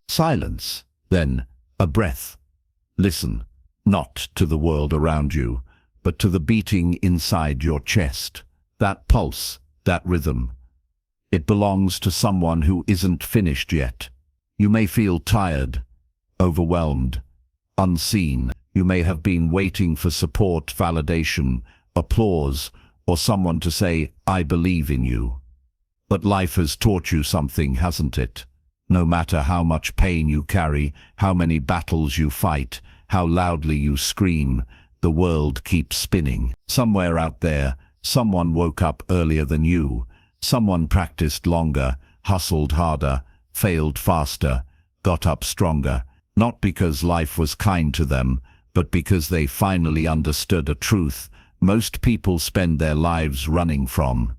Silence, then a breath. Listen, not to the world around you, but to the beating inside your chest. That pulse, that rhythm. It belongs to someone who isn't finished yet. You may feel tired, overwhelmed, unseen. You may have been waiting for support, validation, applause, or someone to say, "I believe in you." But life has taught you something, hasn't it? No matter how much pain you carry, how many battles you fight, how loudly you scream, the world keeps spinning. Somewhere out there, someone woke up earlier than you. Someone practiced longer, hustled harder, failed faster, got up stronger. Not because life was kind to them, but because they finally understood a truth most people spend their lives running from.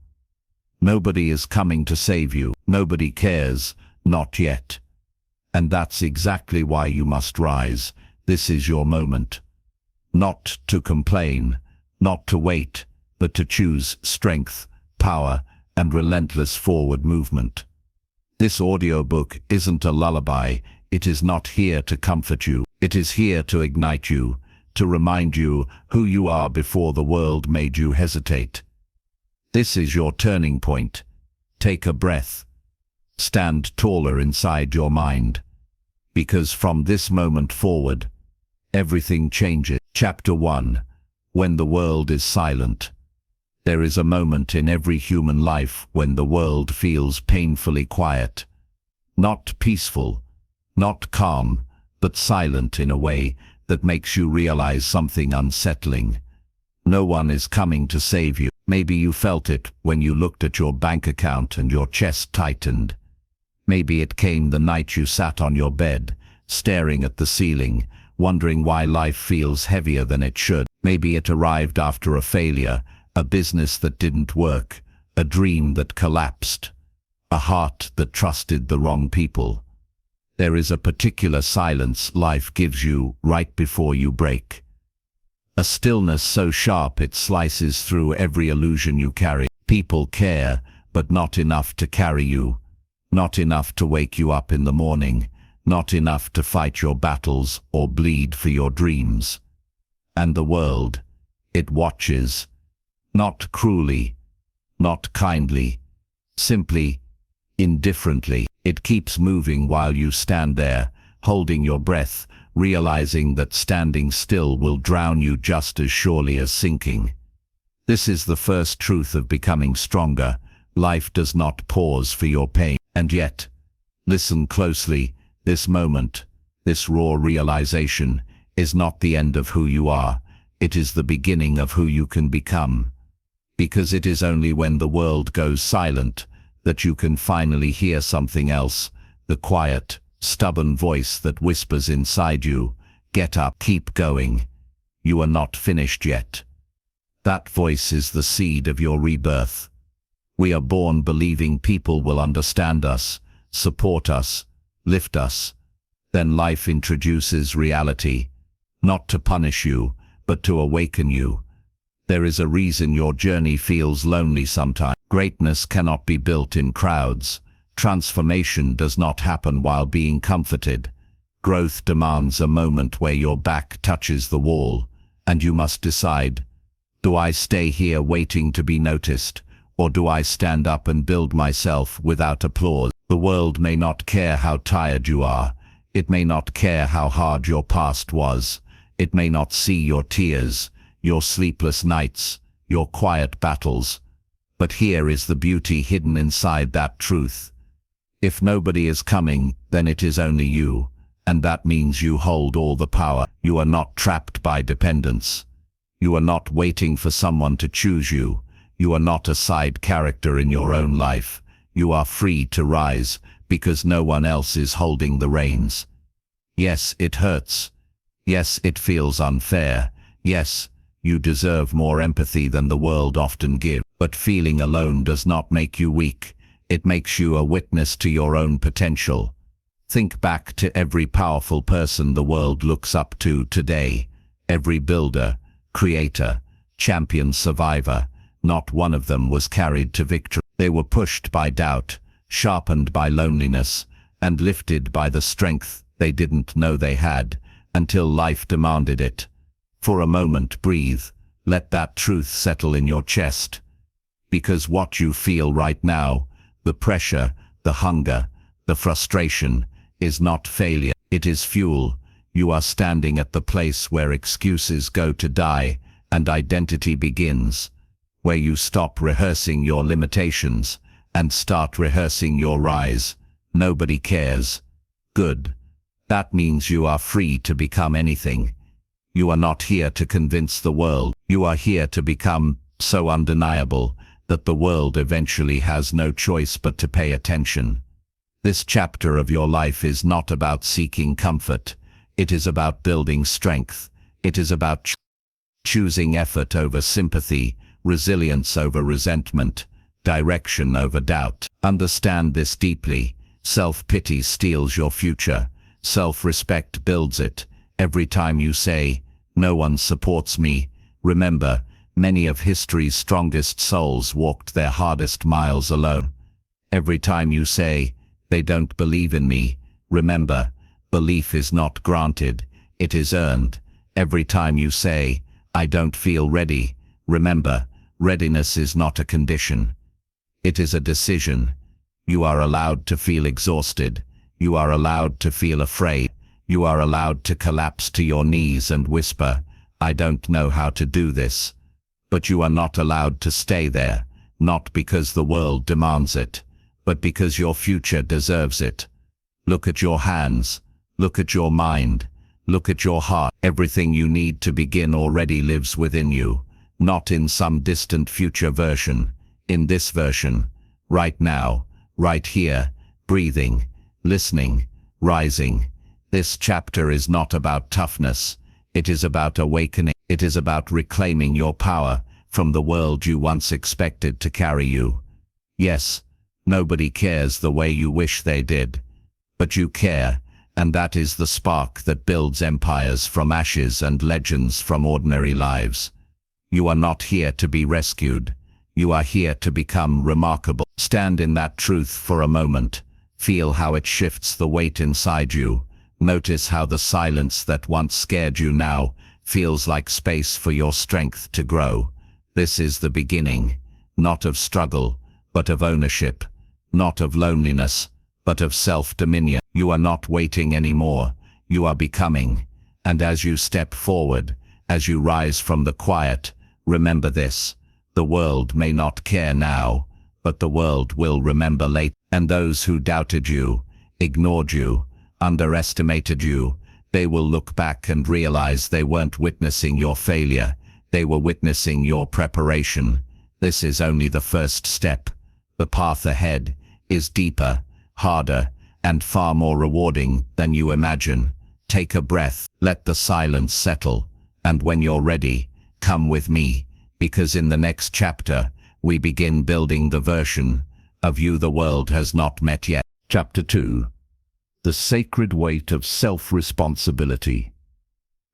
Nobody is coming to save you. Nobody cares, not yet. And that's exactly why you must rise. This is your moment. Not to complain, not to wait, but to choose strength, power, and relentless forward movement. This audiobook isn't a lullaby. It is not here to comfort you. It is here to ignite you, to remind you who you are before the world made you hesitate. This is your turning point. Take a breath. Stand taller inside your mind. Because from this moment forward, everything changes. Chapter 1. When the world is silent. There is a moment in every human life when the world feels painfully quiet. Not peaceful, not calm, but silent in a way that makes you realize something unsettling. No one is coming to save you. Maybe you felt it when you looked at your bank account and your chest tightened. Maybe it came the night you sat on your bed, staring at the ceiling, wondering why life feels heavier than it should. Maybe it arrived after a failure, a business that didn't work, a dream that collapsed, a heart that trusted the wrong people. There is a particular silence life gives you right before you break. A stillness so sharp it slices through every illusion you carry. People care, but not enough to carry you. Not enough to wake you up in the morning. Not enough to fight your battles or bleed for your dreams. And the world, it watches. Not cruelly, not kindly, simply, indifferently. It keeps moving while you stand there, holding your breath, realizing that standing still will drown you just as surely as sinking. This is the first truth of becoming stronger. Life does not pause for your pain. And yet, listen closely, this moment, this raw realization, is not the end of who you are. It is the beginning of who you can become. Because it is only when the world goes silent that you can finally hear something else, the quiet, stubborn voice that whispers inside you, "Get up, keep going. You are not finished yet." That voice is the seed of your rebirth. We are born believing people will understand us, support us, lift us. Then life introduces reality, not to punish you, but to awaken you. There is a reason your journey feels lonely sometimes. Greatness cannot be built in crowds. Transformation does not happen while being comforted. Growth demands a moment where your back touches the wall, and you must decide, do I stay here waiting to be noticed, or do I stand up and build myself without applause? The world may not care how tired you are. It may not care how hard your past was. It may not see your tears, your sleepless nights, your quiet battles. But here is the beauty hidden inside that truth. If nobody is coming, then it is only you, and that means you hold all the power. You are not trapped by dependence. You are not waiting for someone to choose you. You are not a side character in your own life. You are free to rise, because no one else is holding the reins. Yes, it hurts. Yes, it feels unfair. Yes, you deserve more empathy than the world often gives. But feeling alone does not make you weak. It makes you a witness to your own potential. Think back to every powerful person the world looks up to today. Every builder, creator, champion, survivor. Not one of them was carried to victory. They were pushed by doubt, sharpened by loneliness, and lifted by the strength they didn't know they had, until life demanded it. For a moment, breathe. Let that truth settle in your chest. Because what you feel right now, the pressure, the hunger, the frustration, is not failure. It is fuel. You are standing at the place where excuses go to die and identity begins, where you stop rehearsing your limitations and start rehearsing your rise. Nobody cares. Good. That means you are free to become anything. You are not here to convince the world. You are here to become so undeniable that the world eventually has no choice but to pay attention. This chapter of your life is not about seeking comfort. It is about building strength. It is about choosing effort over sympathy, resilience over resentment, direction over doubt. Understand this deeply. Self-pity steals your future. Self-respect builds it. Every time you say, "No one supports me," remember, many of history's strongest souls walked their hardest miles alone. Every time you say, "They don't believe in me," remember, belief is not granted, it is earned. Every time you say, "I don't feel ready," remember, readiness is not a condition. It is a decision. You are allowed to feel exhausted. You are allowed to feel afraid. You are allowed to collapse to your knees and whisper, "I don't know how to do this." But you are not allowed to stay there, not because the world demands it, but because your future deserves it. Look at your hands. Look at your mind. Look at your heart. Everything you need to begin already lives within you, not in some distant future version. In this version, right now, right here, breathing, listening, rising. This chapter is not about toughness. It is about awakening. It is about reclaiming your power from the world you once expected to carry you. Yes, nobody cares the way you wish they did, but you care, and that is the spark that builds empires from ashes and legends from ordinary lives. You are not here to be rescued. You are here to become remarkable. Stand in that truth for a moment. Feel how it shifts the weight inside you. Notice how the silence that once scared you now feels like space for your strength to grow. This is the beginning, not of struggle, but of ownership, not of loneliness, but of self-dominion. You are not waiting anymore. You are becoming. And as you step forward, as you rise from the quiet, remember this: the world may not care now, but the world will remember later. And those who doubted you, ignored you, underestimated you, they will look back and realize they weren't witnessing your failure. They were witnessing your preparation. This is only the first step. The path ahead is deeper, harder, and far more rewarding than you imagine. Take a breath, let the silence settle, and when you're ready, come with me, because in the next chapter, we begin building the version of you the world has not met yet. Chapter 2. The sacred weight of self-responsibility.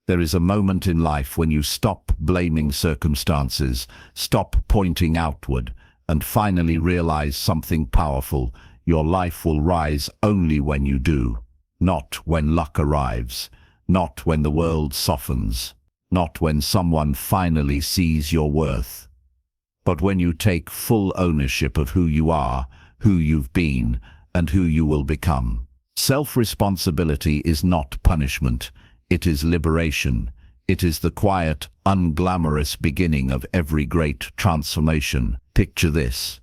There is a moment in life when you stop blaming circumstances, stop pointing outward, and finally realize something powerful. Your life will rise only when you do, not when luck arrives, not when the world softens, not when someone finally sees your worth, but when you take full ownership of who you are, who you've been, and who you will become. Self-responsibility is not punishment, it is liberation. It is the quiet, unglamorous beginning of every great transformation. Picture this.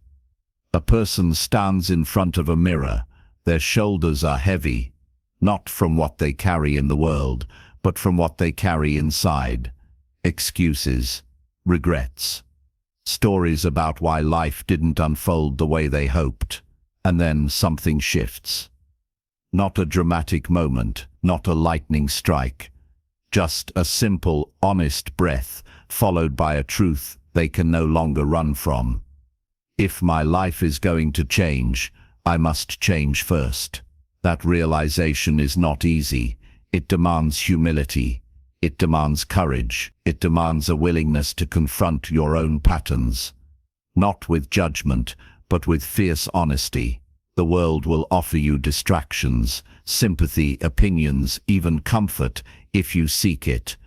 A person stands in front of a mirror. Their shoulders are heavy, not from what they carry in the world, but from what they carry inside. Excuses, regrets, stories about why life didn't unfold the way they hoped. And then something shifts. Not a dramatic moment, not a lightning strike, just a simple, honest breath, followed by a truth they can no longer run from. If my life is going to change, I must change first. That realization is not easy. It demands humility. It demands courage. It demands a willingness to confront your own patterns. Not with judgment, but with fierce honesty. The world will offer you distractions, sympathy, opinions, even comfort if you seek it.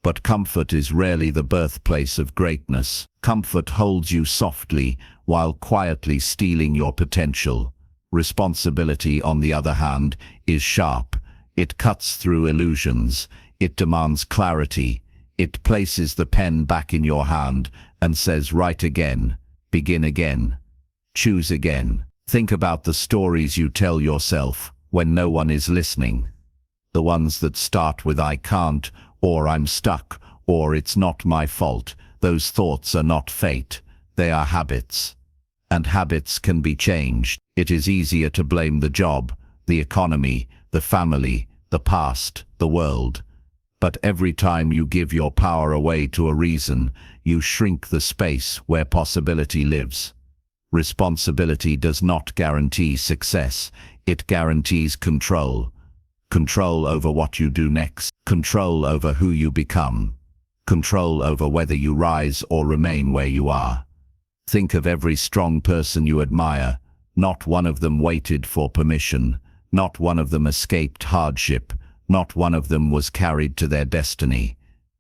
But comfort is rarely the birthplace of greatness. Comfort holds you softly while quietly stealing your potential. Responsibility, on the other hand, is sharp. It cuts through illusions. It demands clarity. It places the pen back in your hand and says, write again, begin again, choose again. Think about the stories you tell yourself when no one is listening. The ones that start with I can't, or I'm stuck, or it's not my fault. Those thoughts are not fate. They are habits. And habits can be changed. It is easier to blame the job, the economy, the family, the past, the world. But every time you give your power away to a reason, you shrink the space where possibility lives. Responsibility does not guarantee success. It guarantees control. Control over what you do next. Control over who you become. Control over whether you rise or remain where you are. Think of every strong person you admire. Not one of them waited for permission. Not one of them escaped hardship. Not one of them was carried to their destiny.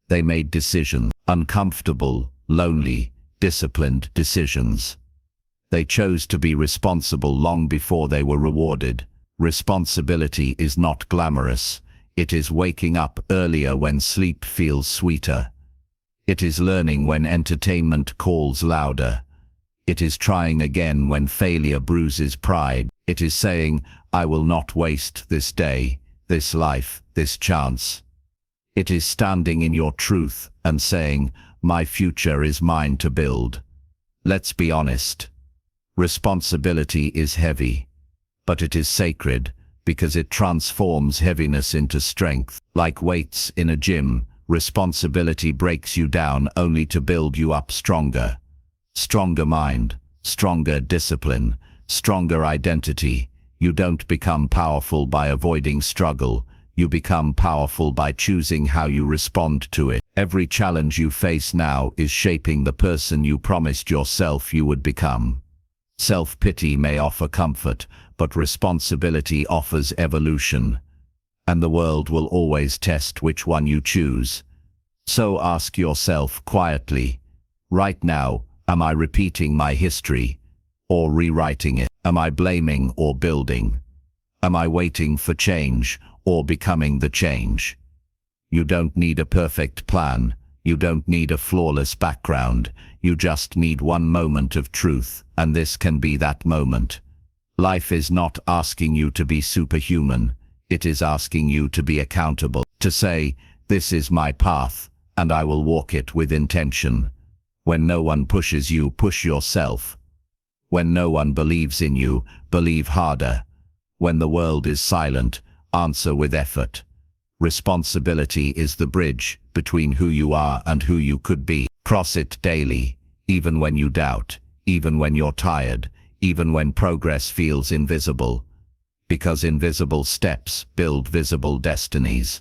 They made decisions, uncomfortable, lonely, disciplined decisions. They chose to be responsible long before they were rewarded. Responsibility is not glamorous. It is waking up earlier when sleep feels sweeter. It is learning when entertainment calls louder. It is trying again when failure bruises pride. It is saying, I will not waste this day, this life, this chance. It is standing in your truth and saying, my future is mine to build. Let's be honest. Responsibility is heavy, but it is sacred because it transforms heaviness into strength. Like weights in a gym, responsibility breaks you down only to build you up stronger. Stronger mind, stronger discipline, stronger identity. You don't become powerful by avoiding struggle. You become powerful by choosing how you respond to it. Every challenge you face now is shaping the person you promised yourself you would become. Self-pity may offer comfort, but responsibility offers evolution. And the world will always test which one you choose. So ask yourself quietly, right now, am I repeating my history or rewriting it? Am I blaming or building? Am I waiting for change or becoming the change? You don't need a perfect plan. You don't need a flawless background. You just need one moment of truth, and this can be that moment. Life is not asking you to be superhuman. It is asking you to be accountable, to say, this is my path, and I will walk it with intention. When no one pushes you, push yourself. When no one believes in you, believe harder. When the world is silent, answer with effort. Responsibility is the bridge between who you are and who you could be. Cross it daily, even when you doubt, even when you're tired, even when progress feels invisible. Because invisible steps build visible destinies.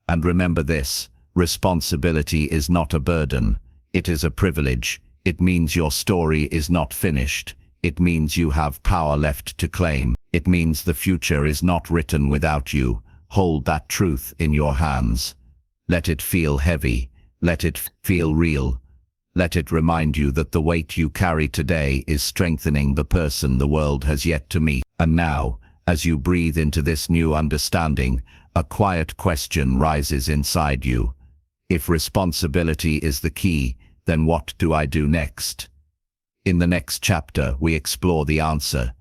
And remember this, responsibility is not a burden. It is a privilege. It means your story is not finished. It means you have power left to claim. It means the future is not written without you. Hold that truth in your hands. Let it feel heavy. Let it feel real. Let it remind you that the weight you carry today is strengthening the person the world has yet to meet. And now, as you breathe into this new understanding, a quiet question rises inside you. If responsibility is the key, then what do I do next? In the next chapter, we explore the answer.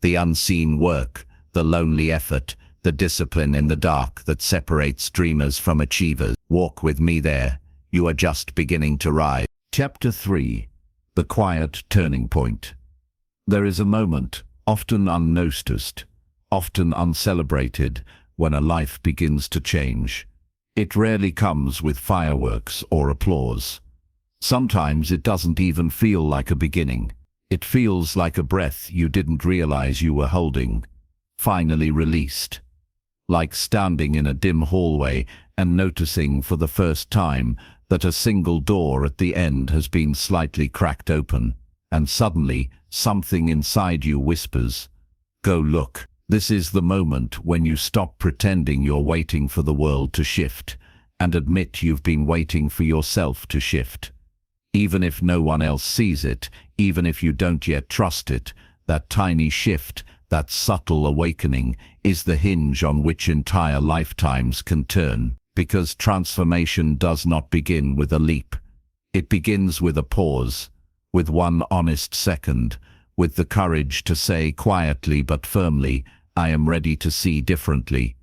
The unseen work, the lonely effort, the discipline in the dark that separates dreamers from achievers. Walk with me there. You are just beginning to rise. Chapter 3. The Quiet Turning Point. There is a moment, often unnoticed, often uncelebrated, when a life begins to change. It rarely comes with fireworks or applause. Sometimes it doesn't even feel like a beginning. It feels like a breath you didn't realize you were holding, finally released. Like standing in a dim hallway and noticing for the first time that a single door at the end has been slightly cracked open, and suddenly something inside you whispers, Go look. This is the moment when you stop pretending you're waiting for the world to shift and admit you've been waiting for yourself to shift. Even if no one else sees it, even if you don't yet trust it, that tiny shift, that subtle awakening, is the hinge on which entire lifetimes can turn. Because transformation does not begin with a leap. It begins with a pause, with one honest second, with the courage to say quietly but firmly, I am ready to see differently.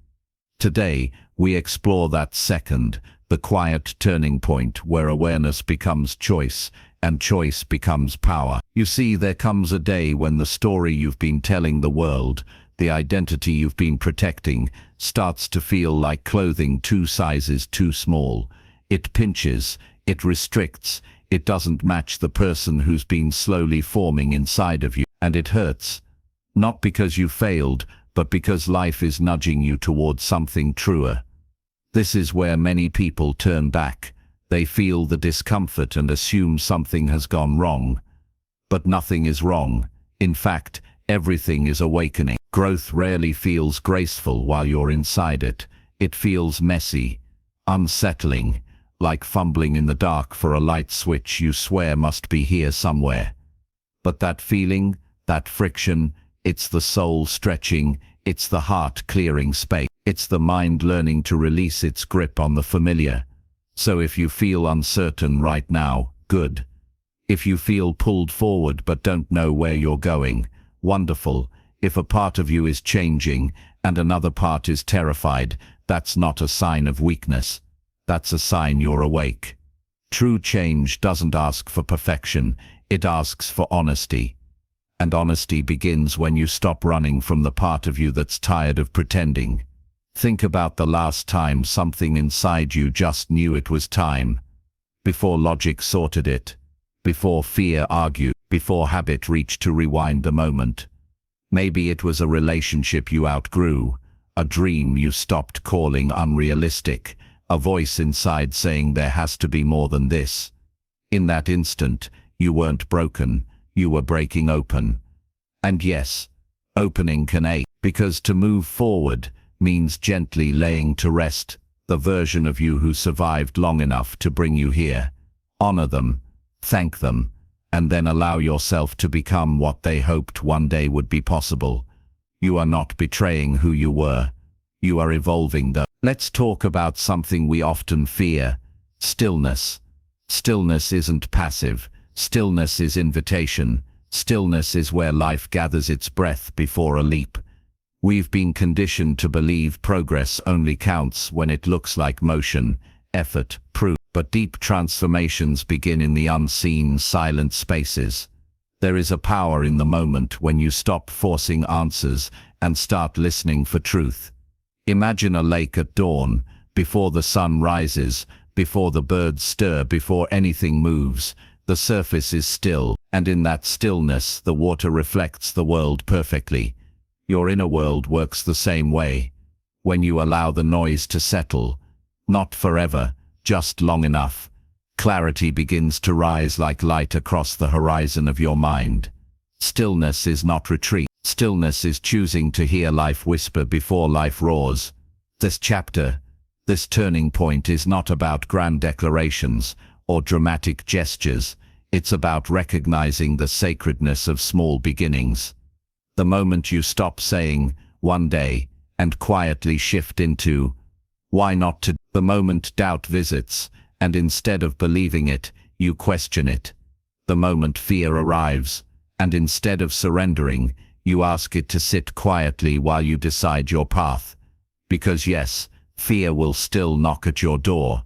Today, we explore that second, the quiet turning point where awareness becomes choice, and choice becomes power. You see, there comes a day when the story you've been telling the world, the identity you've been protecting, starts to feel like clothing 2 sizes too small. It pinches, it restricts, it doesn't match the person who's been slowly forming inside of you, and it hurts. Not because you failed, but because life is nudging you towards something truer. This is where many people turn back. They feel the discomfort and assume something has gone wrong. But nothing is wrong. In fact, everything is awakening. Growth rarely feels graceful while you're inside it. It feels messy, unsettling, like fumbling in the dark for a light switch you swear must be here somewhere. But that feeling, that friction, it's the soul stretching, it's the heart clearing space, it's the mind learning to release its grip on the familiar. So if you feel uncertain right now, good. If you feel pulled forward but don't know where you're going, wonderful. If a part of you is changing and another part is terrified, that's not a sign of weakness. That's a sign you're awake. True change doesn't ask for perfection, it asks for honesty. And honesty begins when you stop running from the part of you that's tired of pretending. Think about the last time something inside you just knew it was time. Before logic sorted it. Before fear argued. Before habit reached to rewind the moment. Maybe it was a relationship you outgrew. A dream you stopped calling unrealistic. A voice inside saying there has to be more than this. In that instant, you weren't broken. You were breaking open. And yes, opening can ache, because to move forward means gently laying to rest the version of you who survived long enough to bring you here. Honor them, thank them, and then allow yourself to become what they hoped one day would be possible. You are not betraying who you were. You are evolving them. Let's talk about something we often fear: stillness. Stillness isn't passive. Stillness is invitation. Stillness is where life gathers its breath before a leap. We've been conditioned to believe progress only counts when it looks like motion, effort, proof. But deep transformations begin in the unseen, silent spaces. There is a power in the moment when you stop forcing answers and start listening for truth. Imagine a lake at dawn, before the sun rises, before the birds stir, before anything moves. The surface is still, and in that stillness the water reflects the world perfectly. Your inner world works the same way. When you allow the noise to settle, not forever, just long enough, clarity begins to rise like light across the horizon of your mind. Stillness is not retreat. Stillness is choosing to hear life whisper before life roars. This chapter, this turning point, is not about grand declarations or dramatic gestures. It's about recognizing the sacredness of small beginnings. The moment you stop saying, one day, and quietly shift into, why not today? The moment doubt visits, and instead of believing it, you question it. The moment fear arrives, and instead of surrendering, you ask it to sit quietly while you decide your path. Because yes, fear will still knock at your door,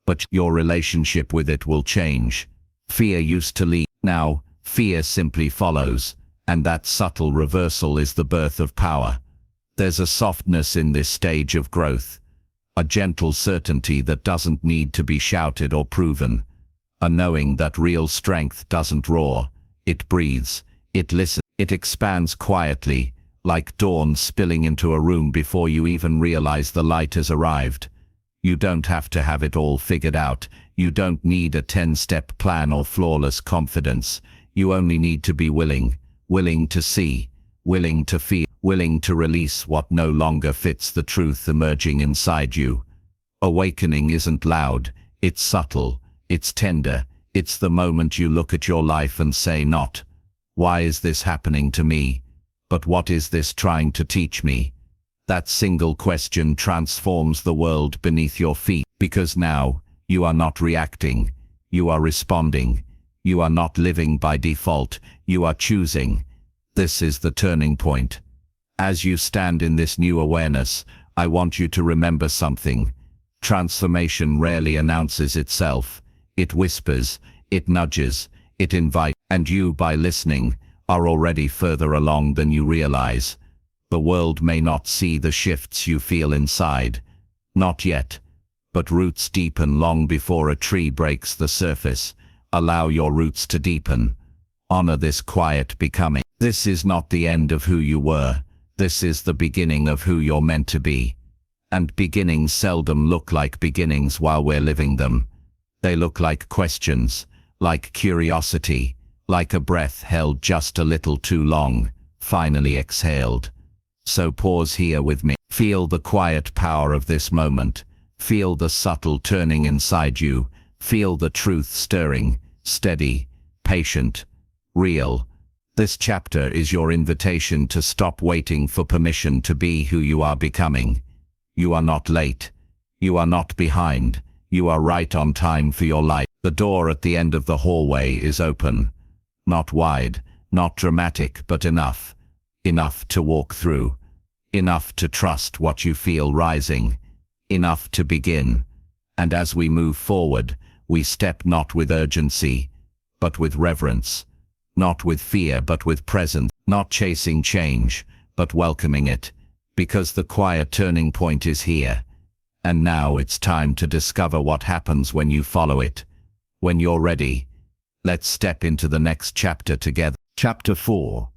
but your relationship with it will change. Fear used to lead. Now, fear simply follows, and that subtle reversal is the birth of power. There's a softness in this stage of growth, a gentle certainty that doesn't need to be shouted or proven, a knowing that real strength doesn't roar, it breathes, it listens, it expands quietly, like dawn spilling into a room before you even realize the light has arrived. You don't have to have it all figured out. You don't need a 10-step plan or flawless confidence. You only need to be willing to see, willing to feel, willing to release what no longer fits the truth emerging inside you. Awakening isn't loud, it's subtle, it's tender, it's the moment you look at your life and say not, "Why is this happening to me?" but "What is this trying to teach me?" That single question transforms the world beneath your feet, because now, you are not reacting, you are responding. You are not living by default, you are choosing. This is the turning point. As you stand in this new awareness, I want you to remember something. Transformation rarely announces itself. It whispers, it nudges, it invites, and you, by listening, are already further along than you realize. The world may not see the shifts you feel inside. Not yet. But roots deepen long before a tree breaks the surface. Allow your roots to deepen. Honor this quiet becoming. This is not the end of who you were. This is the beginning of who you're meant to be. And beginnings seldom look like beginnings while we're living them. They look like questions, like curiosity, like a breath held just a little too long, finally exhaled. So pause here with me. Feel the quiet power of this moment. Feel the subtle turning inside you. Feel the truth stirring, steady, patient, real. This chapter is your invitation to stop waiting for permission to be who you are becoming. You are not late. You are not behind. You are right on time for your life. The door at the end of the hallway is open. Not wide, not dramatic, but enough. Enough to walk through. Enough to trust what you feel rising. Enough to begin. And as we move forward, we step not with urgency, but with reverence. Not with fear, but with presence. Not chasing change, but welcoming it. Because the quiet turning point is here. And now it's time to discover what happens when you follow it. When you're ready, let's step into the next chapter together. Chapter 4.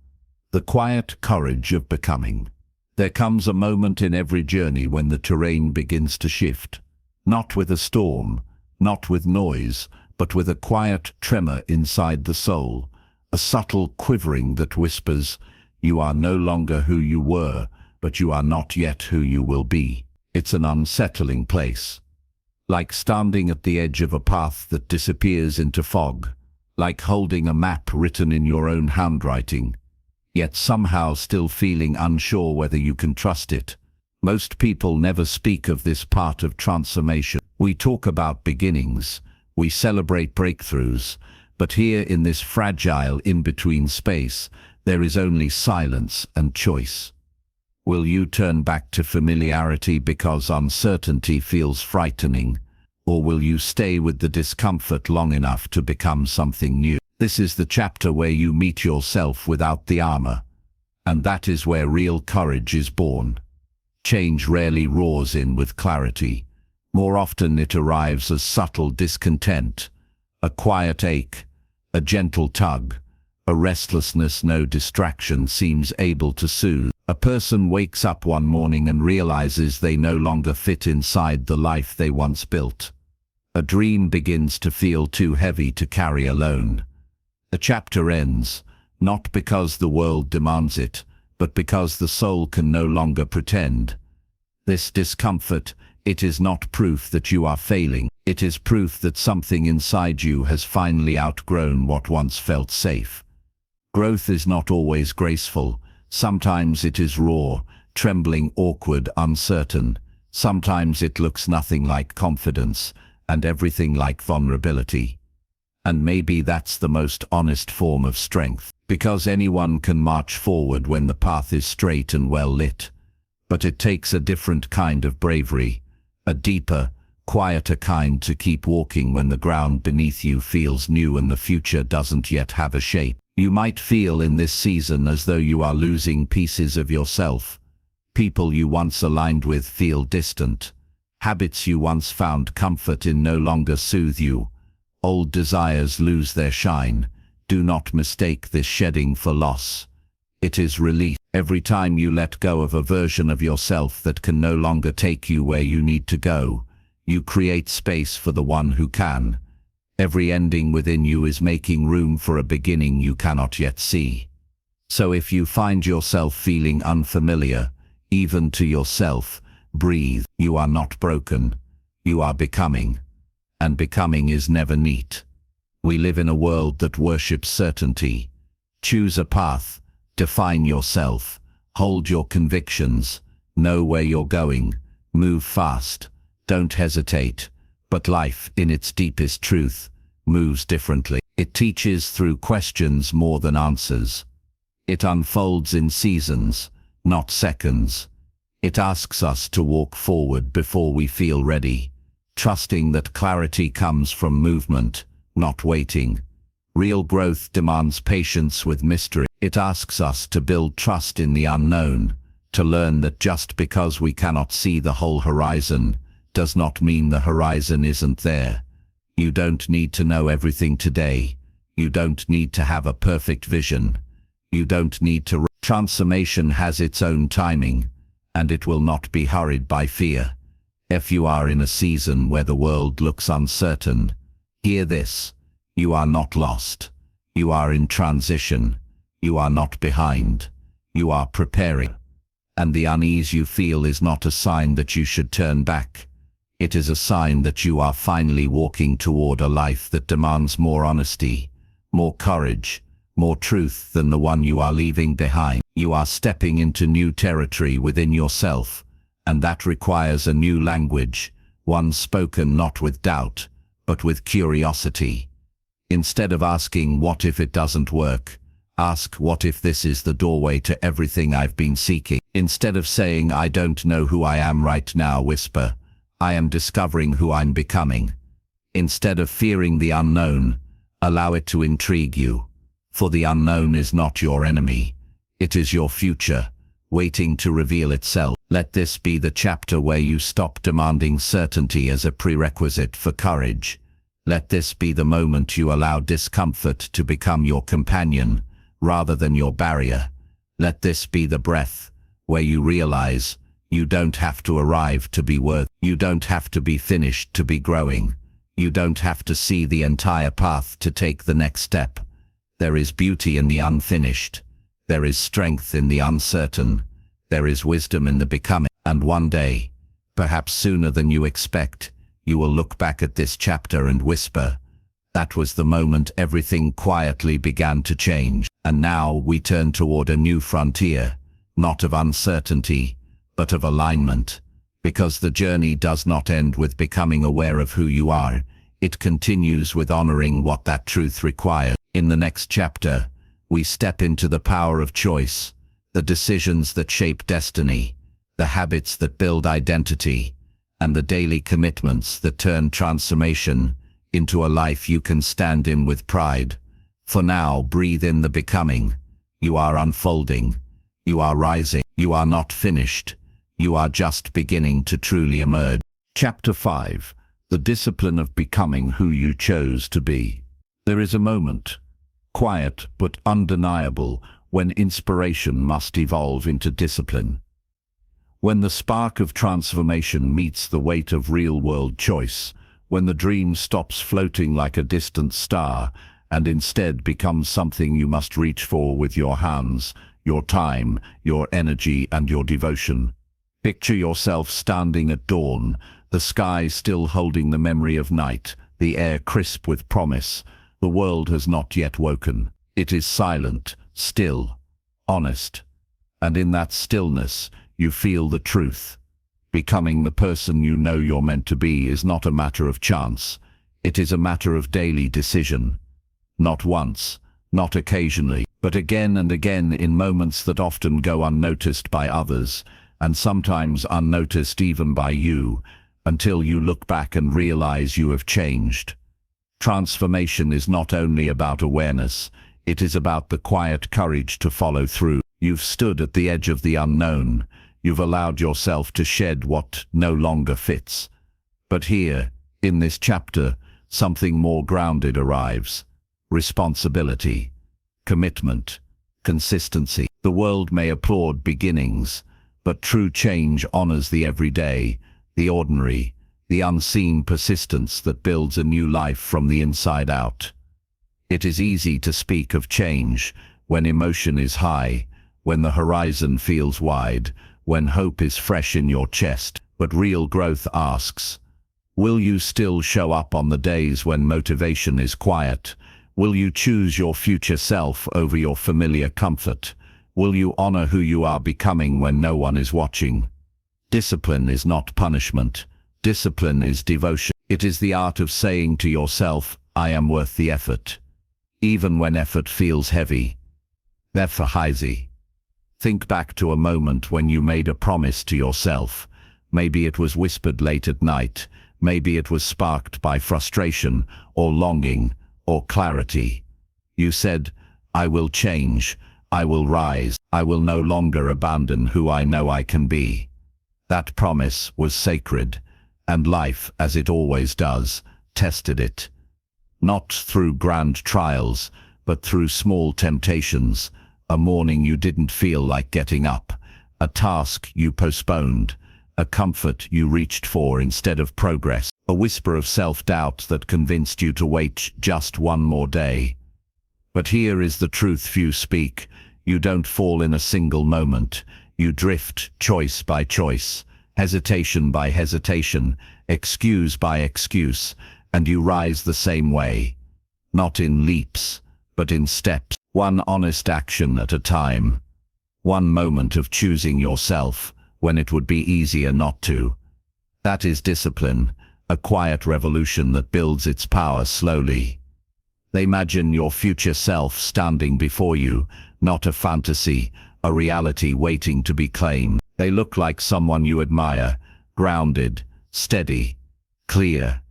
The Quiet Courage of Becoming. There comes a moment in every journey when the terrain begins to shift. Not with a storm, not with noise, but with a quiet tremor inside the soul, a subtle quivering that whispers, "You are no longer who you were, but you are not yet who you will be." It's an unsettling place. Like standing at the edge of a path that disappears into fog, like holding a map written in your own handwriting, yet somehow still feeling unsure whether you can trust it. Most people never speak of this part of transformation. We talk about beginnings, we celebrate breakthroughs, but here in this fragile in-between space, there is only silence and choice. Will you turn back to familiarity because uncertainty feels frightening, or will you stay with the discomfort long enough to become something new? This is the chapter where you meet yourself without the armor, and that is where real courage is born. Change rarely roars in with clarity. More often it arrives as subtle discontent, a quiet ache, a gentle tug, a restlessness no distraction seems able to soothe. A person wakes up one morning and realizes they no longer fit inside the life they once built. A dream begins to feel too heavy to carry alone. The chapter ends, not because the world demands it, but because the soul can no longer pretend. This discomfort, it is not proof that you are failing. It is proof that something inside you has finally outgrown what once felt safe. Growth is not always graceful. Sometimes it is raw, trembling, awkward, uncertain. Sometimes it looks nothing like confidence, and everything like vulnerability. And maybe that's the most honest form of strength, because anyone can march forward when the path is straight and well lit. But it takes a different kind of bravery, a deeper, quieter kind to keep walking when the ground beneath you feels new and the future doesn't yet have a shape. You might feel in this season as though you are losing pieces of yourself. People you once aligned with feel distant. Habits you once found comfort in no longer soothe you. Old desires lose their shine. Do not mistake this shedding for loss. It is release. Every time you let go of a version of yourself that can no longer take you where you need to go, you create space for the one who can. Every ending within you is making room for a beginning you cannot yet see. So if you find yourself feeling unfamiliar, even to yourself, breathe. You are not broken. You are becoming. And becoming is never neat. We live in a world that worships certainty. Choose a path, define yourself, hold your convictions, know where you're going, move fast, don't hesitate. But life, in its deepest truth, moves differently. It teaches through questions more than answers. It unfolds in seasons, not seconds. It asks us to walk forward before we feel ready, trusting that clarity comes from movement, not waiting. Real growth demands patience with mystery. It asks us to build trust in the unknown, to learn that just because we cannot see the whole horizon, does not mean the horizon isn't there. You don't need to know everything today. You don't need to have a perfect vision. You don't need to. Transformation has its own timing, and it will not be hurried by fear. If you are in a season where the world looks uncertain, hear this. You are not lost. You are in transition. You are not behind. You are preparing. And the unease you feel is not a sign that you should turn back. It is a sign that you are finally walking toward a life that demands more honesty, more courage, more truth than the one you are leaving behind. You are stepping into new territory within yourself, and that requires a new language, one spoken not with doubt, but with curiosity. Instead of asking, what if it doesn't work? Ask, what if this is the doorway to everything I've been seeking? Instead of saying, I don't know who I am right now, whisper, I am discovering who I'm becoming. Instead of fearing the unknown, allow it to intrigue you. For the unknown is not your enemy. It is your future, waiting to reveal itself. Let this be the chapter where you stop demanding certainty as a prerequisite for courage. Let this be the moment you allow discomfort to become your companion, rather than your barrier. Let this be the breath, where you realize, you don't have to arrive to be worthy. You don't have to be finished to be growing. You don't have to see the entire path to take the next step. There is beauty in the unfinished. There is strength in the uncertain. There is wisdom in the becoming. And one day, perhaps sooner than you expect, you will look back at this chapter and whisper, that was the moment everything quietly began to change. And now we turn toward a new frontier, not of uncertainty, but of alignment. Because the journey does not end with becoming aware of who you are, it continues with honoring what that truth requires. In the next chapter, we step into the power of choice, the decisions that shape destiny, the habits that build identity, and the daily commitments that turn transformation into a life you can stand in with pride. For now, breathe in the becoming. You are unfolding. You are rising. You are not finished. You are just beginning to truly emerge. Chapter 5. The discipline of becoming who you chose to be. There is a moment, quiet but undeniable, when inspiration must evolve into discipline. When the spark of transformation meets the weight of real-world choice, when the dream stops floating like a distant star and instead becomes something you must reach for with your hands, your time, your energy, and your devotion. Picture yourself standing at dawn, the sky still holding the memory of night, the air crisp with promise. The world has not yet woken. It is silent, still, honest. And in that stillness, you feel the truth. Becoming the person you know you're meant to be is not a matter of chance. It is a matter of daily decision. Not once, not occasionally, but again and again in moments that often go unnoticed by others, and sometimes unnoticed even by you, until you look back and realize you have changed. Transformation is not only about awareness, it is about the quiet courage to follow through. You've stood at the edge of the unknown. You've allowed yourself to shed what no longer fits. But here, in this chapter, something more grounded arrives. Responsibility, commitment, consistency. The world may applaud beginnings, but true change honors the everyday, the ordinary, the unseen persistence that builds a new life from the inside out. It is easy to speak of change when emotion is high, when the horizon feels wide, when hope is fresh in your chest. But real growth asks, will you still show up on the days when motivation is quiet? Will you choose your future self over your familiar comfort? Will you honor who you are becoming when no one is watching? Discipline is not punishment. Discipline is devotion. It is the art of saying to yourself, I am worth the effort, even when effort feels heavy. Therefore, think back to a moment when you made a promise to yourself. Maybe it was whispered late at night. Maybe it was sparked by frustration or longing or clarity. You said, I will change. I will rise. I will no longer abandon who I know I can be. That promise was sacred, and life, as it always does, tested it. Not through grand trials, but through small temptations. A morning you didn't feel like getting up, a task you postponed, a comfort you reached for instead of progress, a whisper of self-doubt that convinced you to wait just one more day. But here is the truth few speak. You don't fall in a single moment. You drift choice by choice, hesitation by hesitation, excuse by excuse, and you rise the same way. Not in leaps, but in steps, one honest action at a time. One moment of choosing yourself when it would be easier not to. That is discipline, a quiet revolution that builds its power slowly. Imagine your future self standing before you, not a fantasy, a reality waiting to be claimed. They look like someone you admire, grounded, steady, clear,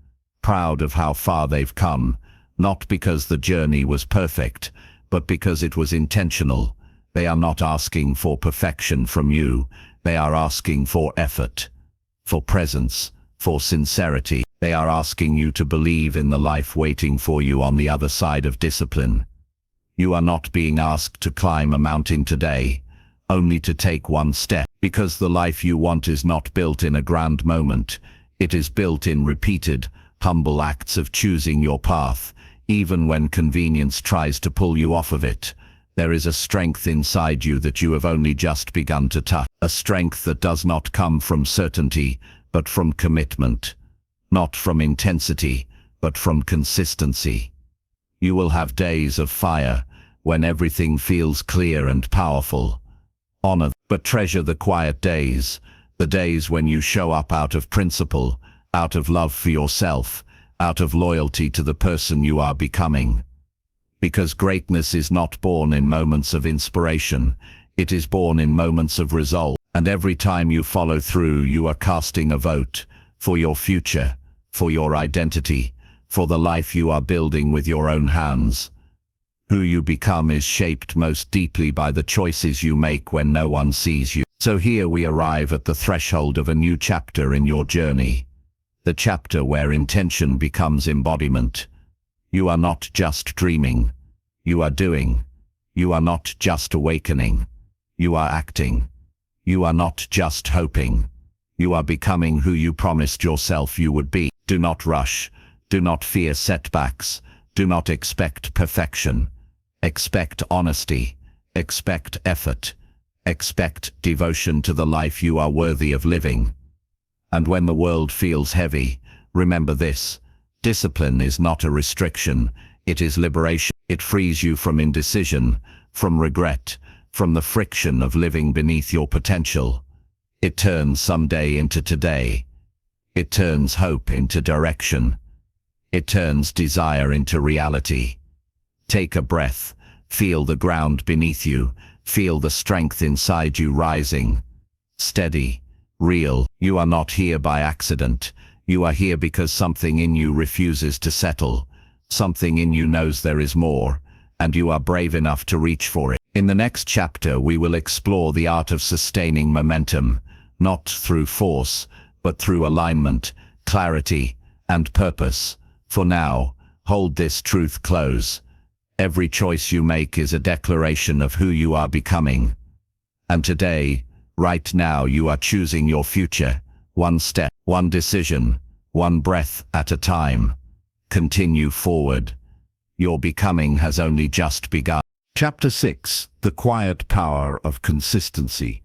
proud of how far they've come, not because the journey was perfect, but because it was intentional. They are not asking for perfection from you. They are asking for effort, for presence, for sincerity. They are asking you to believe in the life waiting for you on the other side of discipline. You are not being asked to climb a mountain today, only to take one step, because the life you want is not built in a grand moment. It is built in repeated, humble acts of choosing your path, even when convenience tries to pull you off of it. There is a strength inside you that you have only just begun to touch, a strength that does not come from certainty, but from commitment, not from intensity, but from consistency. You will have days of fire, when everything feels clear and powerful. Honor, but treasure the quiet days, the days when you show up out of principle, out of love for yourself, out of loyalty to the person you are becoming. Because greatness is not born in moments of inspiration, it is born in moments of resolve. And every time you follow through, you are casting a vote for your future, for your identity, for the life you are building with your own hands. Who you become is shaped most deeply by the choices you make when no one sees you. So here we arrive at the threshold of a new chapter in your journey. The chapter where intention becomes embodiment. You are not just dreaming. You are doing. You are not just awakening. You are acting. You are not just hoping. You are becoming who you promised yourself you would be. Do not rush. Do not fear setbacks. Do not expect perfection. Expect honesty. Expect effort. Expect devotion to the life you are worthy of living. And when the world feels heavy, remember this: discipline is not a restriction, it is liberation. It frees you from indecision, from regret, from the friction of living beneath your potential. It turns someday into today. It turns hope into direction. It turns desire into reality. Take a breath, feel the ground beneath you, feel the strength inside you rising. Steady, real. You are not here by accident. You are here because something in you refuses to settle. Something in you knows there is more, and you are brave enough to reach for it. In the next chapter, we will explore the art of sustaining momentum, not through force, but through alignment, clarity, and purpose. For now, hold this truth close. Every choice you make is a declaration of who you are becoming. And today, right now, you are choosing your future, one step, one decision, one breath at a time. Continue forward. Your becoming has only just begun. Chapter 6: The Quiet Power of Consistency.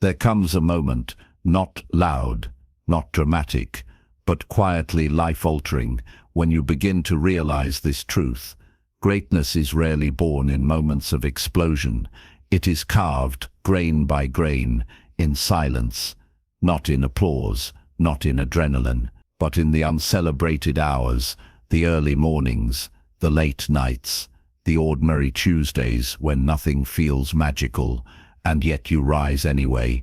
There comes a moment, not loud, not dramatic, but quietly life-altering, when you begin to realize this truth. Greatness is rarely born in moments of explosion. It is carved, grain by grain, in silence, not in applause, not in adrenaline, but in the uncelebrated hours, the early mornings, the late nights, the ordinary Tuesdays when nothing feels magical, and yet you rise anyway.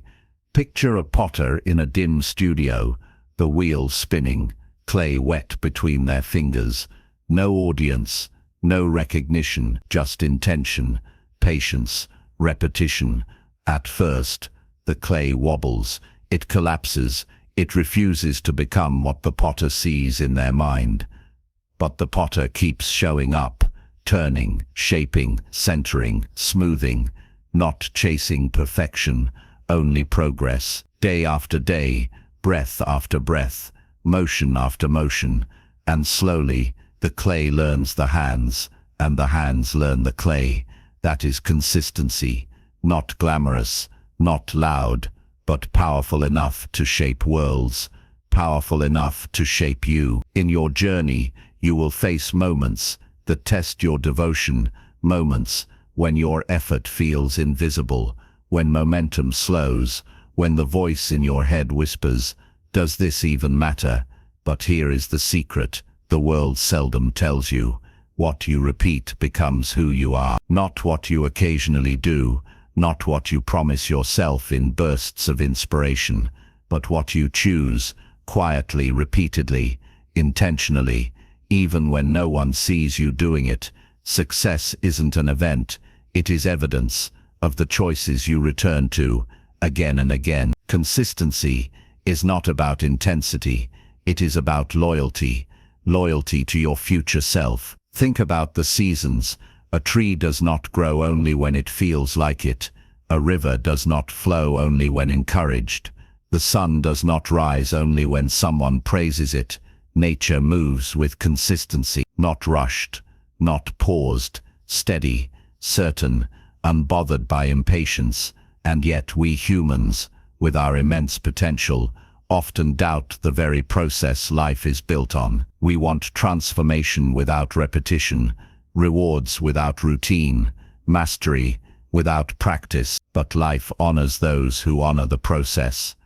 Picture a potter in a dim studio, the wheels spinning, clay wet between their fingers. No audience, no recognition, just intention, patience, repetition. At first, the clay wobbles, it collapses, it refuses to become what the potter sees in their mind. But the potter keeps showing up, turning, shaping, centering, smoothing, not chasing perfection, only progress. Day after day, breath after breath, motion after motion, and slowly the clay learns the hands, and the hands learn the clay. That is consistency, not glamorous, not loud, but powerful enough to shape worlds, powerful enough to shape you. In your journey, you will face moments that test your devotion, moments when your effort feels invisible, when momentum slows, when the voice in your head whispers, "Does this even matter?" But here is the secret the world seldom tells you. What you repeat becomes who you are, not what you occasionally do, not what you promise yourself in bursts of inspiration, but what you choose, quietly, repeatedly, intentionally, even when no one sees you doing it. Success isn't an event, it is evidence of the choices you return to, again and again. Consistency is not about intensity, it is about loyalty, loyalty to your future self. Think about the seasons. A tree does not grow only when it feels like it. A river does not flow only when encouraged. The sun does not rise only when someone praises it. Nature moves with consistency, not rushed, not paused, steady, certain, unbothered by impatience. And yet we humans, with our immense potential, often doubt the very process life is built on. We want transformation without repetition, rewards without routine, mastery without practice. But life honors those who honor the process.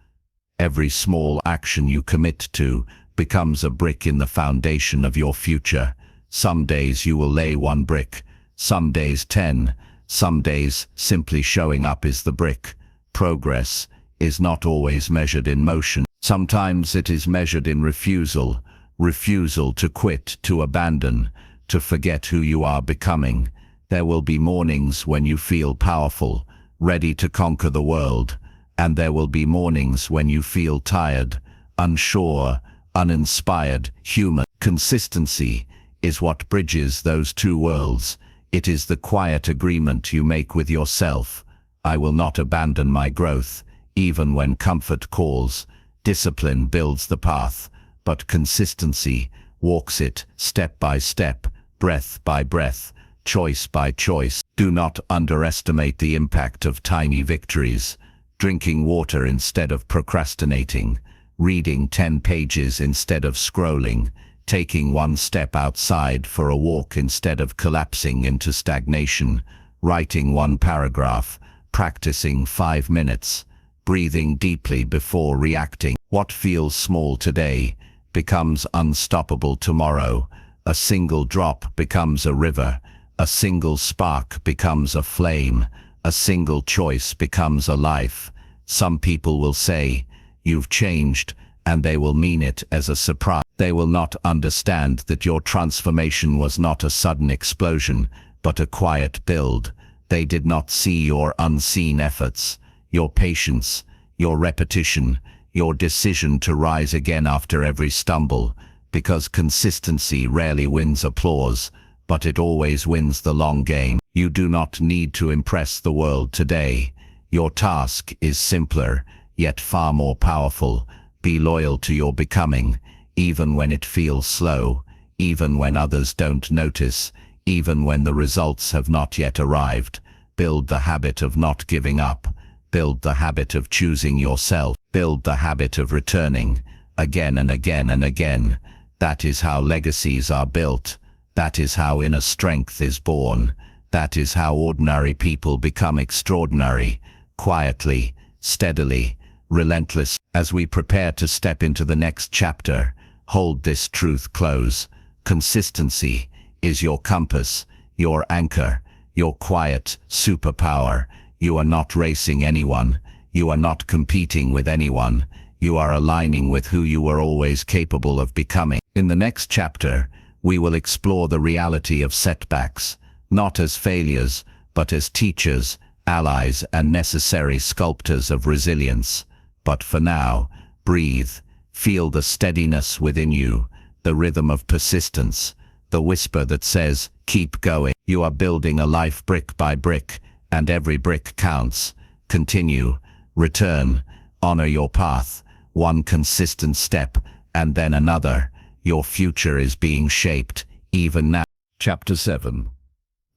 Every small action you commit to becomes a brick in the foundation of your future. Some days you will lay one brick, some days 10, some days simply showing up is the brick. Progress is not always measured in motion. Sometimes it is measured in refusal, refusal to quit, to abandon, to forget who you are becoming. There will be mornings when you feel powerful, ready to conquer the world, and there will be mornings when you feel tired, unsure, uninspired, human. Consistency is what bridges those two worlds. It is the quiet agreement you make with yourself. I will not abandon my growth, even when comfort calls. Discipline builds the path, but consistency walks it step by step, breath by breath, choice by choice. Do not underestimate the impact of tiny victories. Drinking water instead of procrastinating, reading 10 pages instead of scrolling, taking one step outside for a walk instead of collapsing into stagnation, writing one paragraph, practicing 5 minutes, breathing deeply before reacting. What feels small today becomes unstoppable tomorrow. A single drop becomes a river, a single spark becomes a flame, a single choice becomes a life. Some people will say, "You've changed," and they will mean it as a surprise. They will not understand that your transformation was not a sudden explosion, but a quiet build. They did not see your unseen efforts, your patience, your repetition, your decision to rise again after every stumble, because consistency rarely wins applause, but it always wins the long game. You do not need to impress the world today. Your task is simpler, yet far more powerful. Be loyal to your becoming, even when it feels slow, even when others don't notice, even when the results have not yet arrived. Build the habit of not giving up. Build the habit of choosing yourself. Build the habit of returning again and again and again. That is how legacies are built. That is how inner strength is born. That is how ordinary people become extraordinary. Quietly, steadily, relentless. As we prepare to step into the next chapter, hold this truth close. Consistency is your compass, your anchor, your quiet superpower. You are not racing anyone. You are not competing with anyone. You are aligning with who you were always capable of becoming. In the next chapter, we will explore the reality of setbacks, not as failures, but as teachers, allies, and necessary sculptors of resilience. But for now, breathe. Feel the steadiness within you, the rhythm of persistence, the whisper that says, keep going. You are building a life brick by brick, and every brick counts. Continue, return, honor your path, one consistent step, and then another. Your future is being shaped, even now. Chapter 7.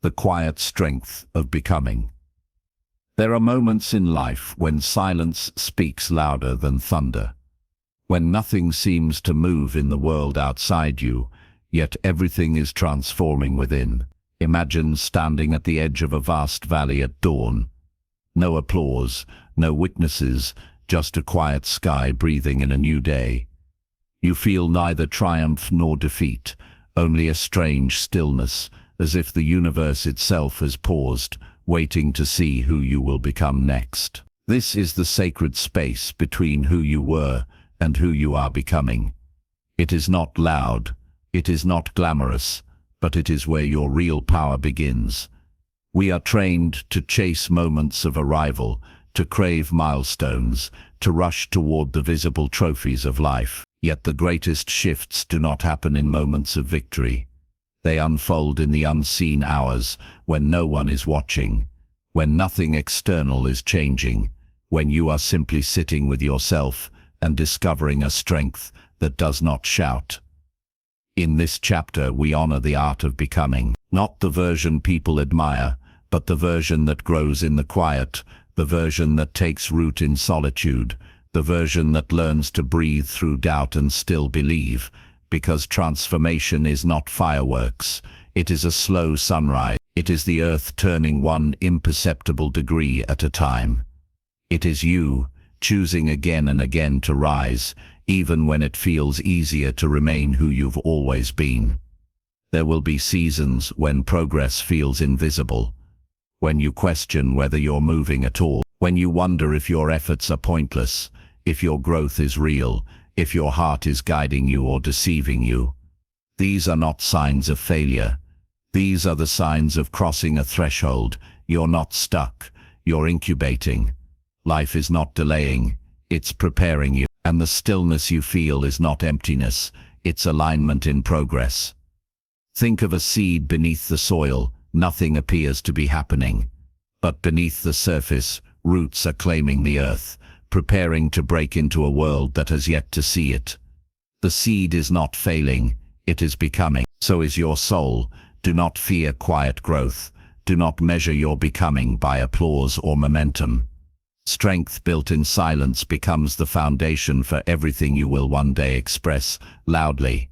The Quiet Strength of Becoming. There are moments in life when silence speaks louder than thunder. When nothing seems to move in the world outside you, yet everything is transforming within. Imagine standing at the edge of a vast valley at dawn. No applause, no witnesses, just a quiet sky breathing in a new day. You feel neither triumph nor defeat, only a strange stillness, as if the universe itself has paused, waiting to see who you will become next. This is the sacred space between who you were and who you are becoming. It is not loud, it is not glamorous, but it is where your real power begins. We are trained to chase moments of arrival, to crave milestones, to rush toward the visible trophies of life. Yet the greatest shifts do not happen in moments of victory. They unfold in the unseen hours, when no one is watching, when nothing external is changing, when you are simply sitting with yourself and discovering a strength that does not shout. In this chapter, we honor the art of becoming, not the version people admire, but the version that grows in the quiet, the version that takes root in solitude, the version that learns to breathe through doubt and still believe, because transformation is not fireworks, it is a slow sunrise. It is the earth turning one imperceptible degree at a time. It is you, choosing again and again to rise, even when it feels easier to remain who you've always been. There will be seasons when progress feels invisible, when you question whether you're moving at all, when you wonder if your efforts are pointless, if your growth is real, if your heart is guiding you or deceiving you. These are not signs of failure. These are the signs of crossing a threshold. You're not stuck, you're incubating. Life is not delaying, it's preparing you. And the stillness you feel is not emptiness, it's alignment in progress. Think of a seed beneath the soil. Nothing appears to be happening. But beneath the surface, roots are claiming the earth, preparing to break into a world that has yet to see it. The seed is not failing, it is becoming. So is your soul. Do not fear quiet growth. Do not measure your becoming by applause or momentum. Strength built in silence becomes the foundation for everything you will one day express loudly.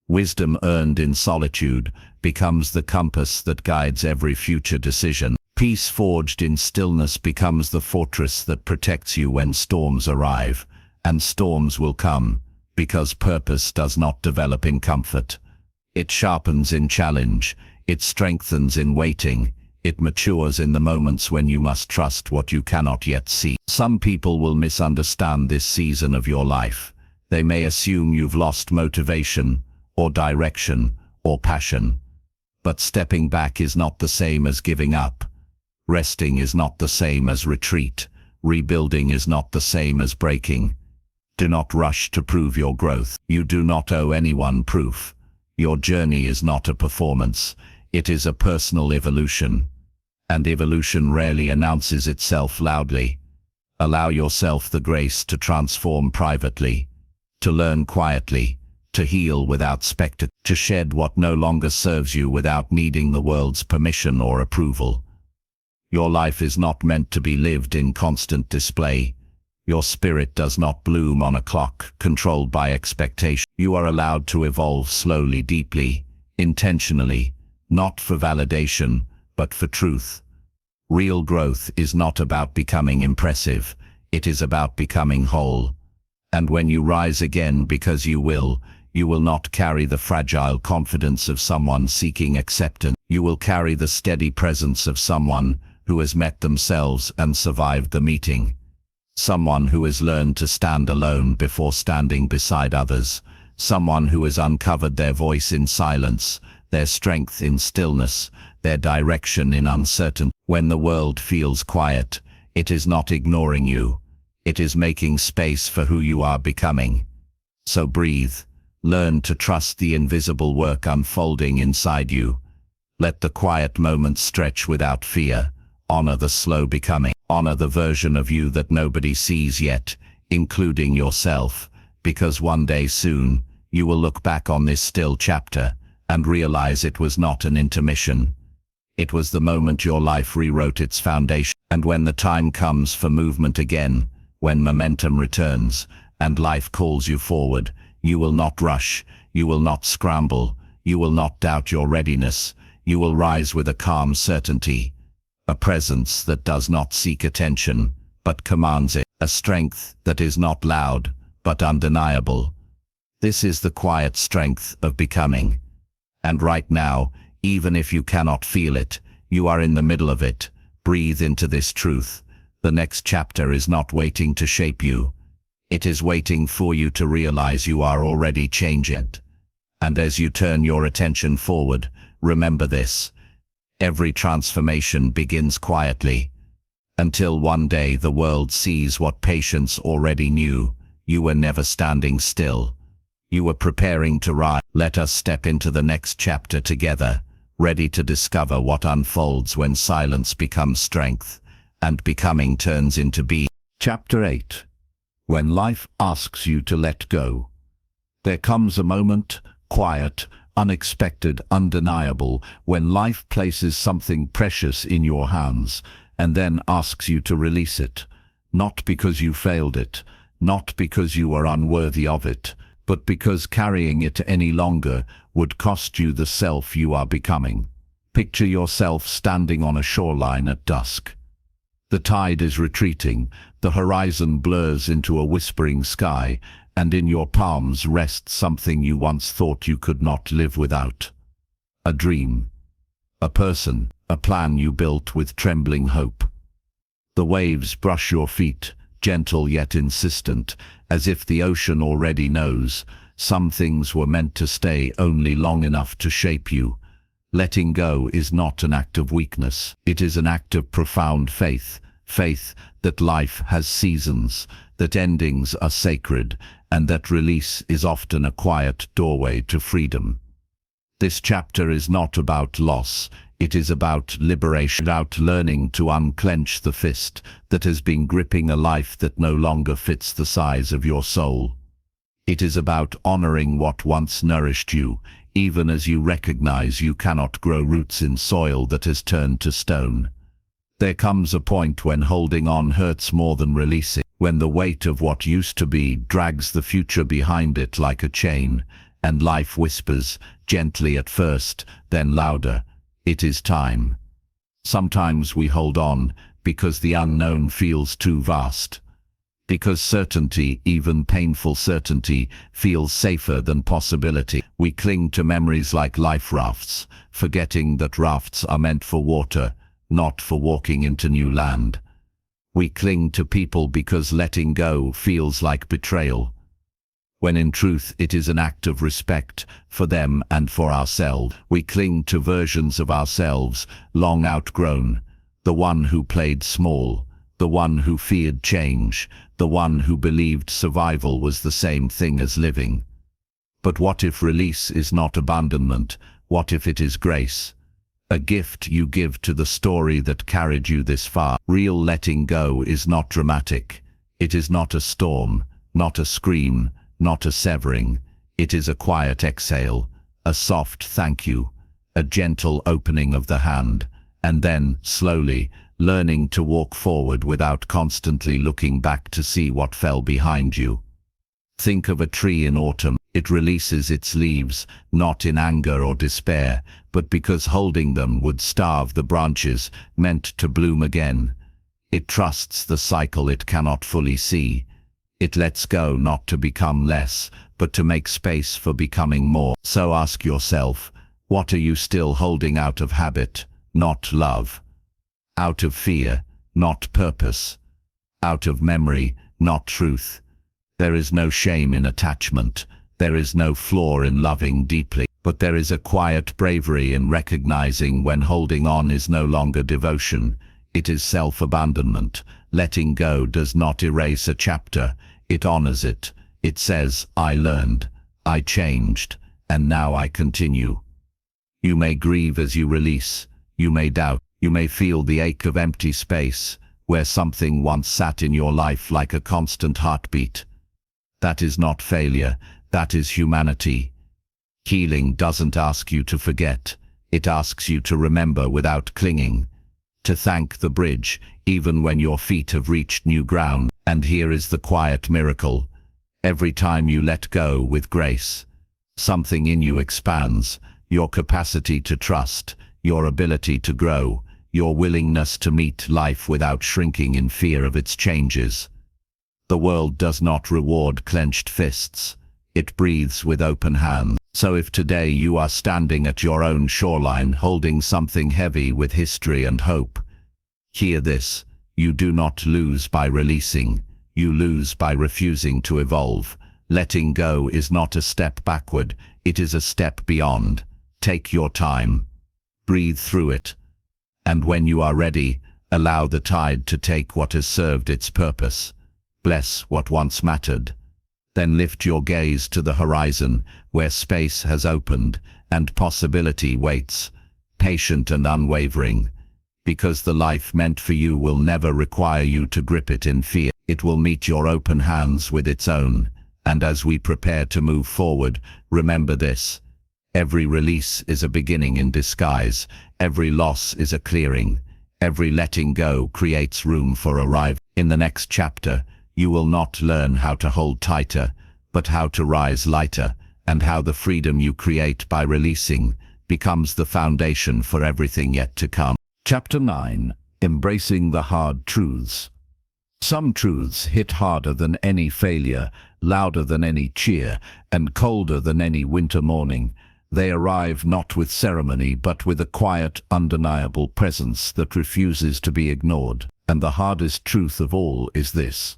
Wisdom earned in solitude becomes the compass that guides every future decision. Peace forged in stillness becomes the fortress that protects you when storms arrive. And storms will come, because purpose does not develop in comfort. It sharpens in challenge, it strengthens in waiting, it matures in the moments when you must trust what you cannot yet see. Some people will misunderstand this season of your life. They may assume you've lost motivation, or direction, or passion. But stepping back is not the same as giving up. Resting is not the same as retreat. Rebuilding is not the same as breaking. Do not rush to prove your growth. You do not owe anyone proof. Your journey is not a performance. It is a personal evolution. And evolution rarely announces itself loudly. Allow yourself the grace to transform privately, to learn quietly, to heal without spectacle, to shed what no longer serves you without needing the world's permission or approval. Your life is not meant to be lived in constant display. Your spirit does not bloom on a clock controlled by expectation. You are allowed to evolve slowly, deeply, intentionally, not for validation, but for truth. Real growth is not about becoming impressive. It is about becoming whole. And when you rise again, because you will not carry the fragile confidence of someone seeking acceptance. You will carry the steady presence of someone who has met themselves and survived the meeting. Someone who has learned to stand alone before standing beside others. Someone who has uncovered their voice in silence, their strength in stillness, their direction in uncertainty. When the world feels quiet, it is not ignoring you. It is making space for who you are becoming. So breathe. Learn to trust the invisible work unfolding inside you. Let the quiet moments stretch without fear. Honor the slow becoming. Honor the version of you that nobody sees yet, including yourself, because one day soon, you will look back on this still chapter and realize it was not an intermission. It was the moment your life rewrote its foundation. And when the time comes for movement again, when momentum returns and life calls you forward, you will not rush, you will not scramble, you will not doubt your readiness. You will rise with a calm certainty, a presence that does not seek attention, but commands it, a strength that is not loud, but undeniable. This is the quiet strength of becoming. And right now, even if you cannot feel it, you are in the middle of it. Breathe into this truth. The next chapter is not waiting to shape you. It is waiting for you to realize you are already changing. And as you turn your attention forward, remember this. Every transformation begins quietly. Until one day the world sees what patience already knew. You were never standing still. You were preparing to rise. Let us step into the next chapter together, ready to discover what unfolds when silence becomes strength, and becoming turns into being. Chapter 8. When life asks you to let go. There comes a moment, quiet, unexpected, undeniable, when life places something precious in your hands, and then asks you to release it. Not because you failed it, not because you are unworthy of it, but because carrying it any longer would cost you the self you are becoming. Picture yourself standing on a shoreline at dusk. The tide is retreating, the horizon blurs into a whispering sky, and in your palms rests something you once thought you could not live without. A dream, a person, a plan you built with trembling hope. The waves brush your feet, gentle yet insistent, as if the ocean already knows. Some things were meant to stay only long enough to shape you. Letting go is not an act of weakness. It is an act of profound faith. Faith that life has seasons, that endings are sacred, and that release is often a quiet doorway to freedom. This chapter is not about loss. It is about liberation, about learning to unclench the fist that has been gripping a life that no longer fits the size of your soul. It is about honoring what once nourished you, even as you recognize you cannot grow roots in soil that has turned to stone. There comes a point when holding on hurts more than releasing, when the weight of what used to be drags the future behind it like a chain, and life whispers, gently at first, then louder, "It is time." Sometimes we hold on because the unknown feels too vast. Because certainty, even painful certainty, feels safer than possibility. We cling to memories like life rafts, forgetting that rafts are meant for water, not for walking into new land. We cling to people because letting go feels like betrayal, when in truth it is an act of respect for them and for ourselves. We cling to versions of ourselves long outgrown, the one who played small, the one who feared change, the one who believed survival was the same thing as living. But what if release is not abandonment? What if it is grace? A gift you give to the story that carried you this far. Real letting go is not dramatic. It is not a storm, not a scream, not a severing. It is a quiet exhale, a soft thank you, a gentle opening of the hand, and then, slowly, learning to walk forward without constantly looking back to see what fell behind you. Think of a tree in autumn. It releases its leaves, not in anger or despair, but because holding them would starve the branches meant to bloom again. It trusts the cycle it cannot fully see. It lets go not to become less, but to make space for becoming more. So ask yourself, what are you still holding out of habit, not love? Out of fear, not purpose? Out of memory, not truth? There is no shame in attachment. There is no flaw in loving deeply. But there is a quiet bravery in recognizing when holding on is no longer devotion. It is self-abandonment. Letting go does not erase a chapter. It honors it. It says, I learned, I changed, and now I continue. You may grieve as you release. You may doubt. You may feel the ache of empty space, where something once sat in your life like a constant heartbeat. That is not failure. That is humanity. Healing doesn't ask you to forget. It asks you to remember without clinging. To thank the bridge, even when your feet have reached new ground. And here is the quiet miracle. Every time you let go with grace, something in you expands. Your capacity to trust, your ability to grow, your willingness to meet life without shrinking in fear of its changes. The world does not reward clenched fists. It breathes with open hands. So if today you are standing at your own shoreline holding something heavy with history and hope, hear this: you do not lose by releasing. You lose by refusing to evolve. Letting go is not a step backward, it is a step beyond. Take your time. Breathe through it. And when you are ready, allow the tide to take what has served its purpose. Bless what once mattered. Then lift your gaze to the horizon, where space has opened and possibility waits, patient and unwavering. Because the life meant for you will never require you to grip it in fear. It will meet your open hands with its own. And as we prepare to move forward, remember this: every release is a beginning in disguise. Every loss is a clearing. Every letting go creates room for arrival. In the next chapter, you will not learn how to hold tighter, but how to rise lighter, and how the freedom you create by releasing becomes the foundation for everything yet to come. Chapter 9. Embracing the Hard Truths. Some truths hit harder than any failure, louder than any cheer, and colder than any winter morning. They arrive not with ceremony, but with a quiet, undeniable presence that refuses to be ignored. And the hardest truth of all is this: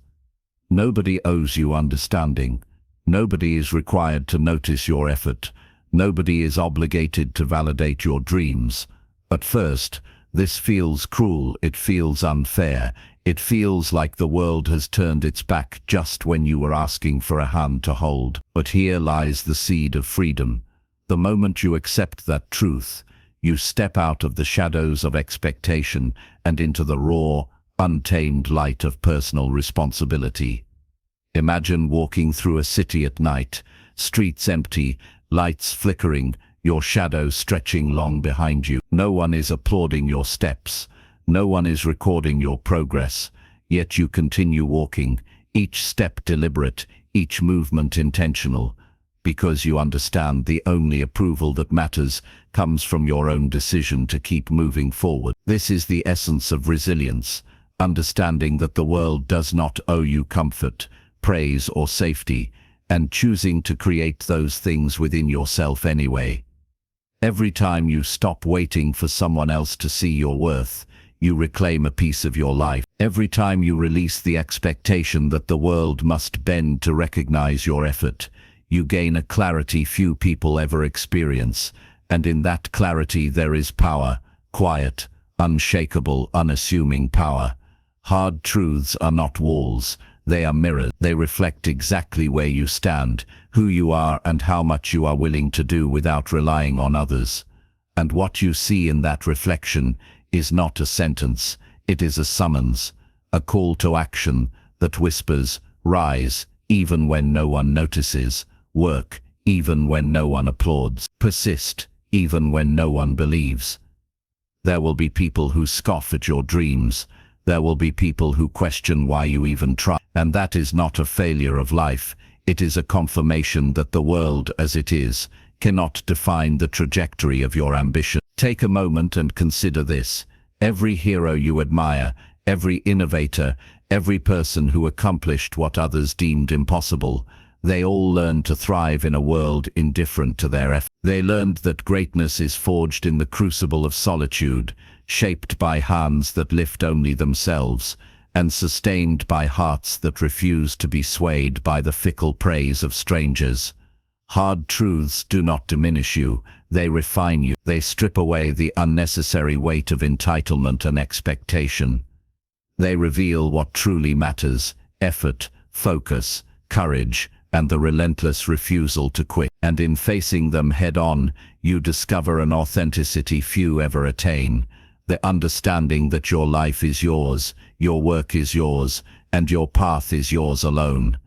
nobody owes you understanding. Nobody is required to notice your effort. Nobody is obligated to validate your dreams. At first, this feels cruel, it feels unfair. It feels like the world has turned its back just when you were asking for a hand to hold. But here lies the seed of freedom. The moment you accept that truth, you step out of the shadows of expectation and into the raw, untamed light of personal responsibility. Imagine walking through a city at night, streets empty, lights flickering, your shadow stretching long behind you. No one is applauding your steps. No one is recording your progress. Yet you continue walking, each step deliberate, each movement intentional, because you understand the only approval that matters comes from your own decision to keep moving forward. This is the essence of resilience, understanding that the world does not owe you comfort, praise, or safety, and choosing to create those things within yourself anyway. Every time you stop waiting for someone else to see your worth, you reclaim a piece of your life. Every time you release the expectation that the world must bend to recognize your effort, you gain a clarity few people ever experience, and in that clarity there is power, quiet, unshakable, unassuming power. Hard truths are not walls, they are mirrors. They reflect exactly where you stand, who you are, and how much you are willing to do without relying on others. And what you see in that reflection is not a sentence, it is a summons, a call to action that whispers, rise, even when no one notices, work, even when no one applauds. Persist, even when no one believes. There will be people who scoff at your dreams. There will be people who question why you even try. And that is not a failure of life. It is a confirmation that the world as it is cannot define the trajectory of your ambition. Take a moment and consider this. Every hero you admire, every innovator, every person who accomplished what others deemed impossible, they all learned to thrive in a world indifferent to their effort. They learned that greatness is forged in the crucible of solitude, shaped by hands that lift only themselves, and sustained by hearts that refuse to be swayed by the fickle praise of strangers. Hard truths do not diminish you, they refine you. They strip away the unnecessary weight of entitlement and expectation. They reveal what truly matters: effort, focus, courage, and the relentless refusal to quit. And in facing them head-on, you discover an authenticity few ever attain. The understanding that your life is yours, your work is yours, and your path is yours alone.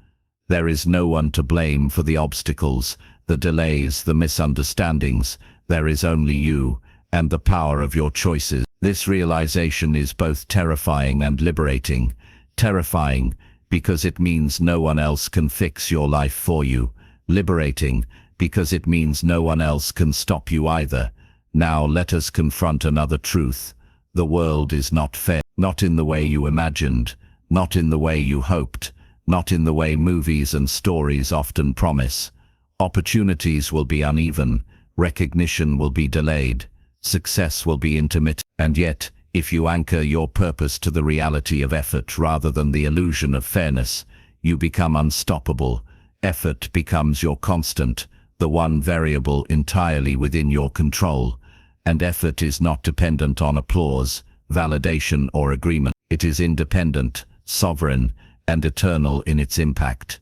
There is no one to blame for the obstacles, the delays, the misunderstandings. There is only you, and the power of your choices. This realization is both terrifying and liberating. Terrifying, because it means no one else can fix your life for you. Liberating, because it means no one else can stop you either. Now let us confront another truth. The world is not fair. Not in the way you imagined, not in the way you hoped, not in the way movies and stories often promise. Opportunities will be uneven, recognition will be delayed, success will be intermittent. And yet, if you anchor your purpose to the reality of effort rather than the illusion of fairness, you become unstoppable. Effort becomes your constant, the one variable entirely within your control. And effort is not dependent on applause, validation, or agreement. It is independent, sovereign, and eternal in its impact.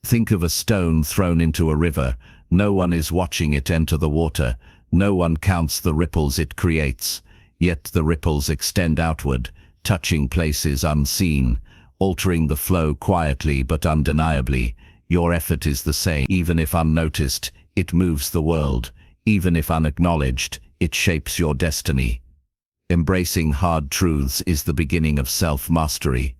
Think of a stone thrown into a river. No one is watching it enter the water. No one counts the ripples it creates. Yet the ripples extend outward, touching places unseen, altering the flow quietly but undeniably. Your effort is the same. Even if unnoticed, it moves the world. Even if unacknowledged, it shapes your destiny. Embracing hard truths is the beginning of self-mastery.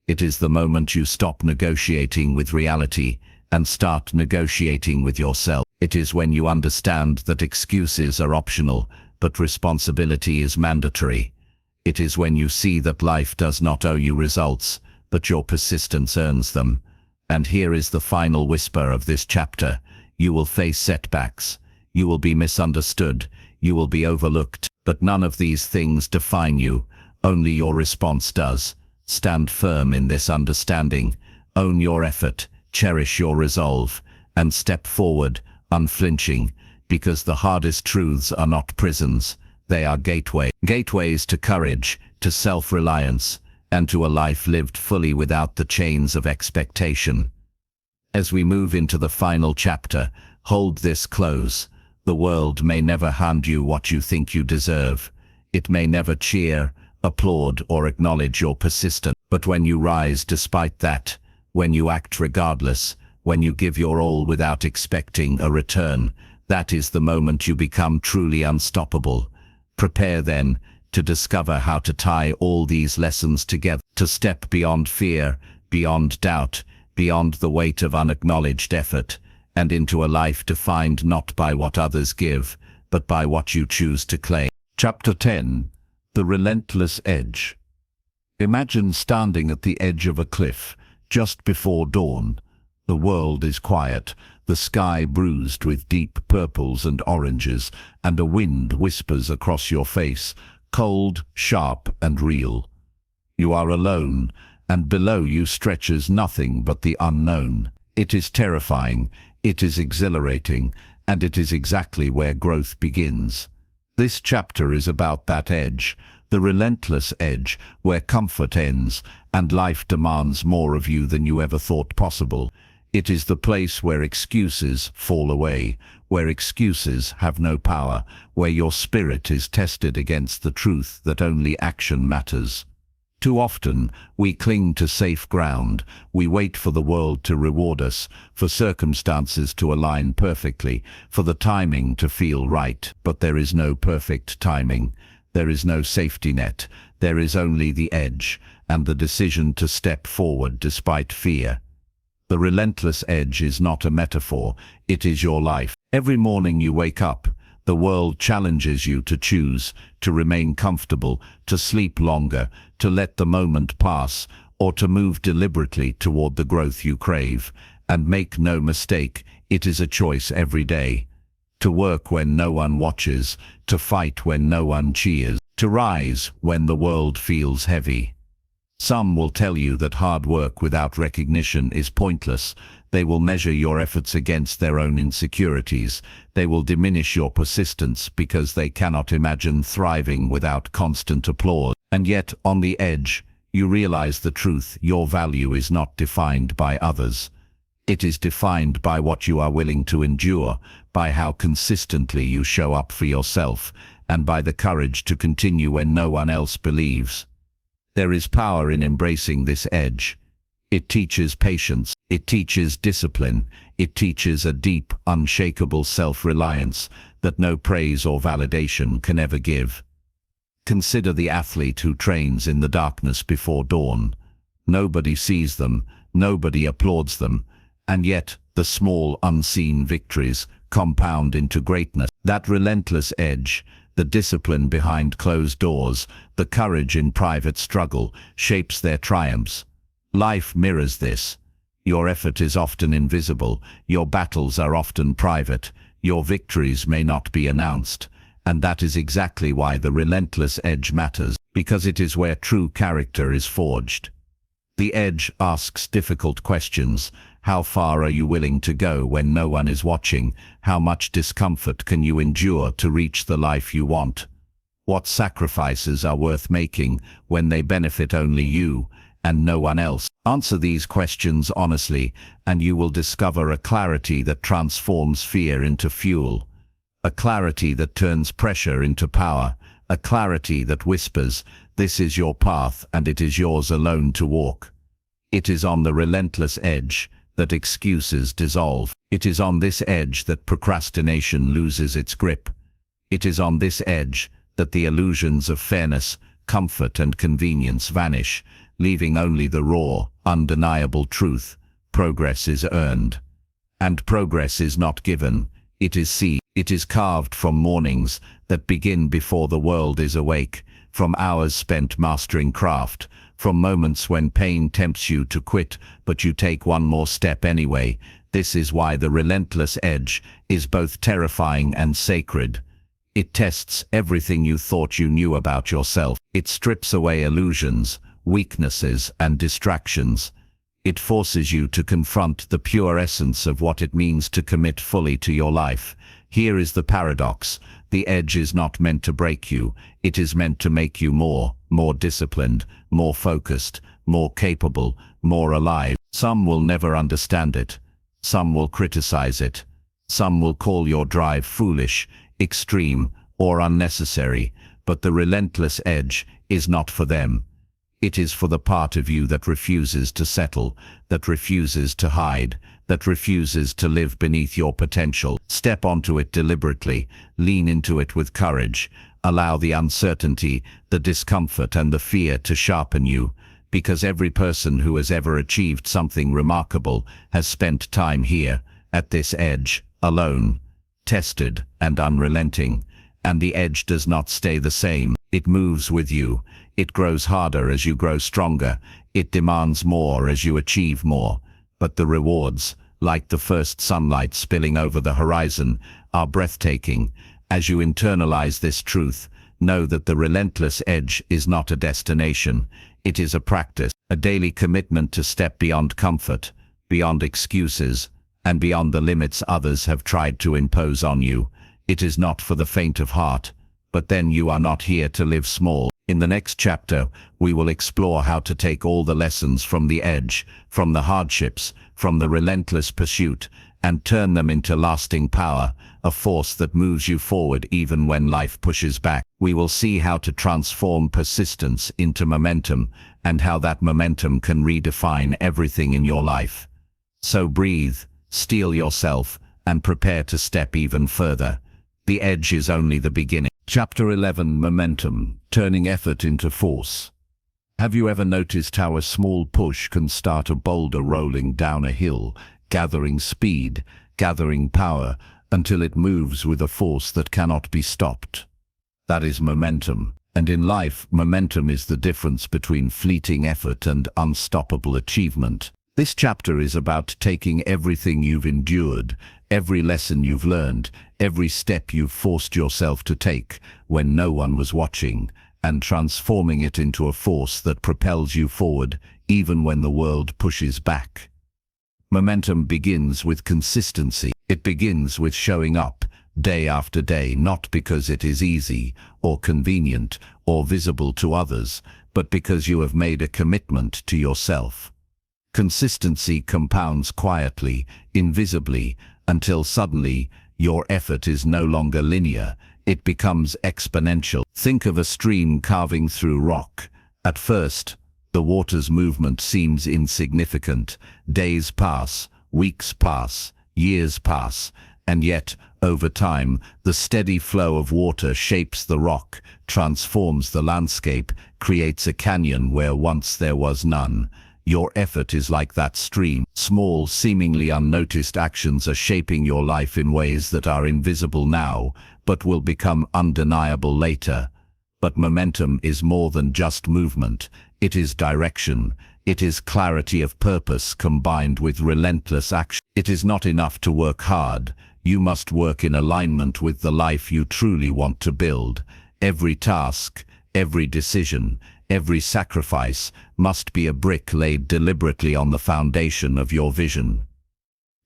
It is the moment you stop negotiating with reality and start negotiating with yourself. It is when you understand that excuses are optional, but responsibility is mandatory. It is when you see that life does not owe you results, but your persistence earns them. And here is the final whisper of this chapter. You will face setbacks. You will be misunderstood. You will be overlooked. But none of these things define you. Only your response does. Stand firm in this understanding. Own your effort. Cherish your resolve. And step forward, unflinching. Because the hardest truths are not prisons, they are gateways to courage, to self-reliance, and to a life lived fully without the chains of expectation. As we move into the final chapter, hold this close. The world may never hand you what you think you deserve. It may never cheer, applaud, or acknowledge your persistence. But when you rise despite that, when you act regardless, when you give your all without expecting a return, that is the moment you become truly unstoppable. Prepare then to discover how to tie all these lessons together, to step beyond fear, beyond doubt, beyond the weight of unacknowledged effort, and into a life defined not by what others give, but by what you choose to claim. Chapter 10. The Relentless Edge. Imagine standing at the edge of a cliff, just before dawn. The world is quiet, the sky bruised with deep purples and oranges, and a wind whispers across your face, cold, sharp, and real. You are alone, and below you stretches nothing but the unknown. It is terrifying, it is exhilarating, and it is exactly where growth begins. This chapter is about that edge, the relentless edge, where comfort ends and life demands more of you than you ever thought possible. It is the place where excuses fall away, where excuses have no power, where your spirit is tested against the truth that only action matters. Too often, we cling to safe ground. We wait for the world to reward us, for circumstances to align perfectly, for the timing to feel right. But there is no perfect timing. There is no safety net. There is only the edge, and the decision to step forward despite fear. The relentless edge is not a metaphor. It is your life. Every morning you wake up, the world challenges you to choose, to remain comfortable, to sleep longer, to let the moment pass, or to move deliberately toward the growth you crave. And make no mistake, it is a choice every day. To work when no one watches, to fight when no one cheers, to rise when the world feels heavy. Some will tell you that hard work without recognition is pointless. They will measure your efforts against their own insecurities. They will diminish your persistence because they cannot imagine thriving without constant applause. And yet, on the edge, you realize the truth. Your value is not defined by others. It is defined by what you are willing to endure, by how consistently you show up for yourself, and by the courage to continue when no one else believes. There is power in embracing this edge. It teaches patience, it teaches discipline, it teaches a deep, unshakable self-reliance that no praise or validation can ever give. Consider the athlete who trains in the darkness before dawn. Nobody sees them, nobody applauds them, and yet the small, unseen victories compound into greatness. That relentless edge, the discipline behind closed doors, the courage in private struggle, shapes their triumphs. Life mirrors this. Your effort is often invisible, your battles are often private, your victories may not be announced. And that is exactly why the relentless edge matters, because it is where true character is forged. The edge asks difficult questions. How far are you willing to go when no one is watching? How much discomfort can you endure to reach the life you want? What sacrifices are worth making when they benefit only you and no one else? Answer these questions honestly, and you will discover a clarity that transforms fear into fuel. A clarity that turns pressure into power. A clarity that whispers, "This is your path and it is yours alone to walk." It is on the relentless edge that excuses dissolve. It is on this edge that procrastination loses its grip. It is on this edge that the illusions of fairness, comfort and convenience vanish, leaving only the raw, undeniable truth. Progress is earned. And progress is not given, it is seen. It is carved from mornings that begin before the world is awake, from hours spent mastering craft, from moments when pain tempts you to quit, but you take one more step anyway. This is why the relentless edge is both terrifying and sacred. It tests everything you thought you knew about yourself. It strips away illusions, weaknesses, and distractions. It forces you to confront the pure essence of what it means to commit fully to your life. Here is the paradox. The edge is not meant to break you. It is meant to make you more disciplined, more focused, more capable, more alive. Some will never understand it. Some will criticize it. Some will call your drive foolish, extreme, or unnecessary. But the relentless edge is not for them. It is for the part of you that refuses to settle, that refuses to hide, that refuses to live beneath your potential. Step onto it deliberately, lean into it with courage. Allow the uncertainty, the discomfort and the fear to sharpen you, because every person who has ever achieved something remarkable has spent time here, at this edge, alone, tested and unrelenting. And the edge does not stay the same. It moves with you. It grows harder as you grow stronger. It demands more as you achieve more. But the rewards, like the first sunlight spilling over the horizon, are breathtaking. As you internalize this truth, know that the relentless edge is not a destination. It is a practice, a daily commitment to step beyond comfort, beyond excuses, and beyond the limits others have tried to impose on you. It is not for the faint of heart, but then you are not here to live small. In the next chapter, we will explore how to take all the lessons from the edge, from the hardships, from the relentless pursuit, and turn them into lasting power, a force that moves you forward even when life pushes back. We will see how to transform persistence into momentum and how that momentum can redefine everything in your life. So breathe, steel yourself, and prepare to step even further. The edge is only the beginning. Chapter 11: Momentum, turning effort into force. Have you ever noticed how a small push can start a boulder rolling down a hill, gathering speed, gathering power, until it moves with a force that cannot be stopped? That is momentum. And in life, momentum is the difference between fleeting effort and unstoppable achievement. This chapter is about taking everything you've endured, every lesson you've learned, every step you've forced yourself to take when no one was watching, and transforming it into a force that propels you forward even when the world pushes back. Momentum begins with consistency. It begins with showing up day after day, not because it is easy or convenient or visible to others, but because you have made a commitment to yourself. Consistency compounds quietly, invisibly, until suddenly your effort is no longer linear. It becomes exponential. Think of a stream carving through rock. At first, the water's movement seems insignificant. Days pass, weeks pass, years pass, and yet, over time, the steady flow of water shapes the rock, transforms the landscape, creates a canyon where once there was none. Your effort is like that stream. Small, seemingly unnoticed actions are shaping your life in ways that are invisible now, but will become undeniable later. But momentum is more than just movement. It is direction. It is clarity of purpose combined with relentless action. It is not enough to work hard. You must work in alignment with the life you truly want to build. Every task, every decision, every sacrifice must be a brick laid deliberately on the foundation of your vision.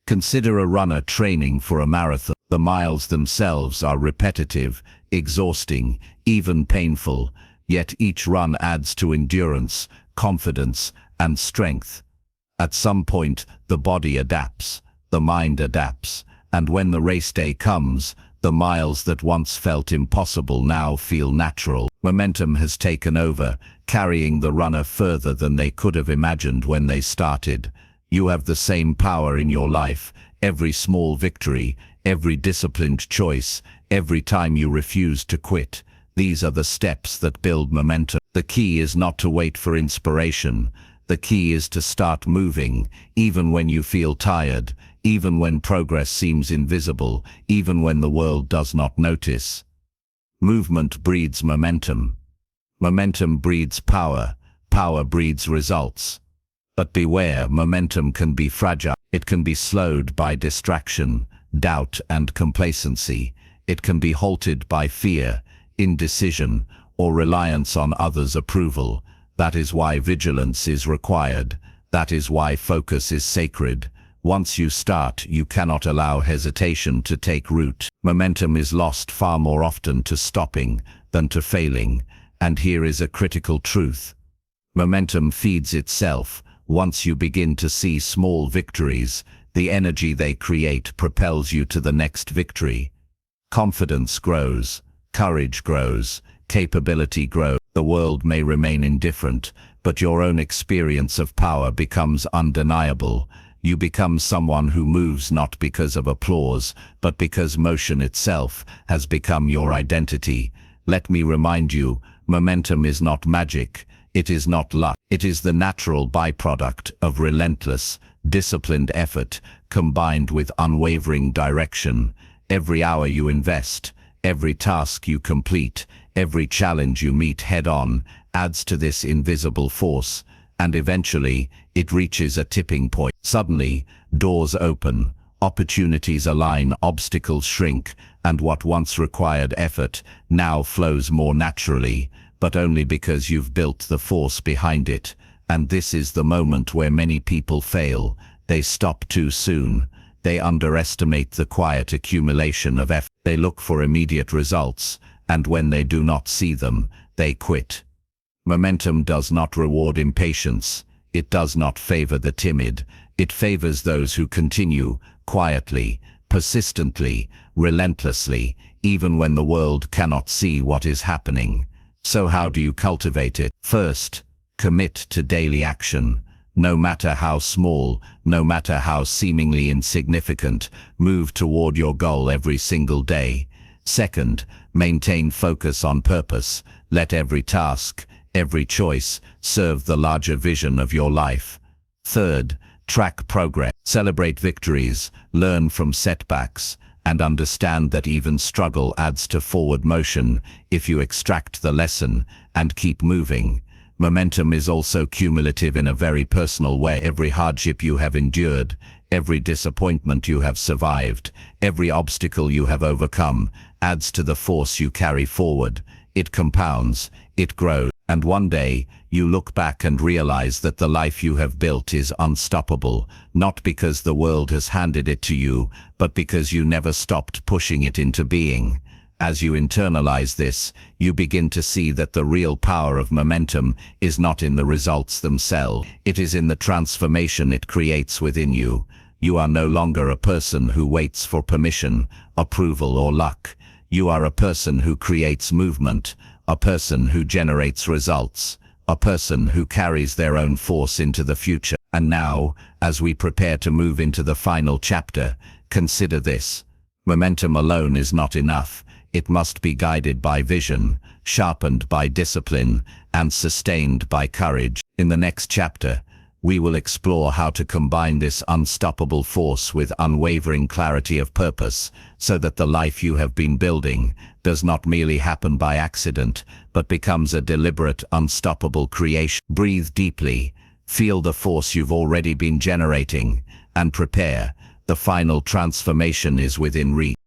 Consider a runner training for a marathon. The miles themselves are repetitive, exhausting, even painful, yet each run adds to endurance, confidence, and strength. At some point, the body adapts, the mind adapts, and when the race day comes, the miles that once felt impossible now feel natural. Momentum has taken over, carrying the runner further than they could have imagined when they started. You have the same power in your life. Every small victory, every disciplined choice, every time you refuse to quit. These are the steps that build momentum. The key is not to wait for inspiration. The key is to start moving, even when you feel tired, even when progress seems invisible, even when the world does not notice. Movement breeds momentum. Momentum breeds power. Power breeds results. But beware, momentum can be fragile. It can be slowed by distraction, doubt, and complacency. It can be halted by fear, indecision, or reliance on others' approval. That is why vigilance is required. That is why focus is sacred. Once you start, you cannot allow hesitation to take root. Momentum is lost far more often to stopping than to failing. And here is a critical truth. Momentum feeds itself. Once you begin to see small victories, the energy they create propels you to the next victory. Confidence grows, courage grows, capability grows. The world may remain indifferent, but your own experience of power becomes undeniable. You become someone who moves not because of applause, but because motion itself has become your identity. Let me remind you, momentum is not magic. It is not luck. It is the natural byproduct of relentless, disciplined effort combined with unwavering direction. Every hour you invest, every task you complete, every challenge you meet head-on adds to this invisible force, and eventually it reaches a tipping point. Suddenly, doors open, opportunities align, obstacles shrink, and what once required effort now flows more naturally, but only because you've built the force behind it. And this is the moment where many people fail. They stop too soon. They underestimate the quiet accumulation of effort. They look for immediate results, and when they do not see them, they quit. Momentum does not reward impatience. It does not favor the timid. It favors those who continue, quietly, persistently, relentlessly, even when the world cannot see what is happening. So how do you cultivate it? First, Commit to daily action. No matter how small, no matter how seemingly insignificant, move toward your goal every single day. Second, maintain focus on purpose. Let every task, every choice, serve the larger vision of your life. Third, track progress. Celebrate victories, learn from setbacks, and understand that even struggle adds to forward motion if you extract the lesson and keep moving. Momentum is also cumulative in a very personal way. Every hardship you have endured, every disappointment you have survived, every obstacle you have overcome, adds to the force you carry forward. It compounds, it grows, and one day, you look back and realize that the life you have built is unstoppable, not because the world has handed it to you, but because you never stopped pushing it into being. As you internalize this, you begin to see that the real power of momentum is not in the results themselves. It is in the transformation it creates within you. You are no longer a person who waits for permission, approval, or luck. You are a person who creates movement, a person who generates results, a person who carries their own force into the future. And now, as we prepare to move into the final chapter, consider this. Momentum alone is not enough. It must be guided by vision, sharpened by discipline, and sustained by courage. In the next chapter, we will explore how to combine this unstoppable force with unwavering clarity of purpose, so that the life you have been building does not merely happen by accident, but becomes a deliberate, unstoppable creation. Breathe deeply, feel the force you've already been generating, and prepare. The final transformation is within reach.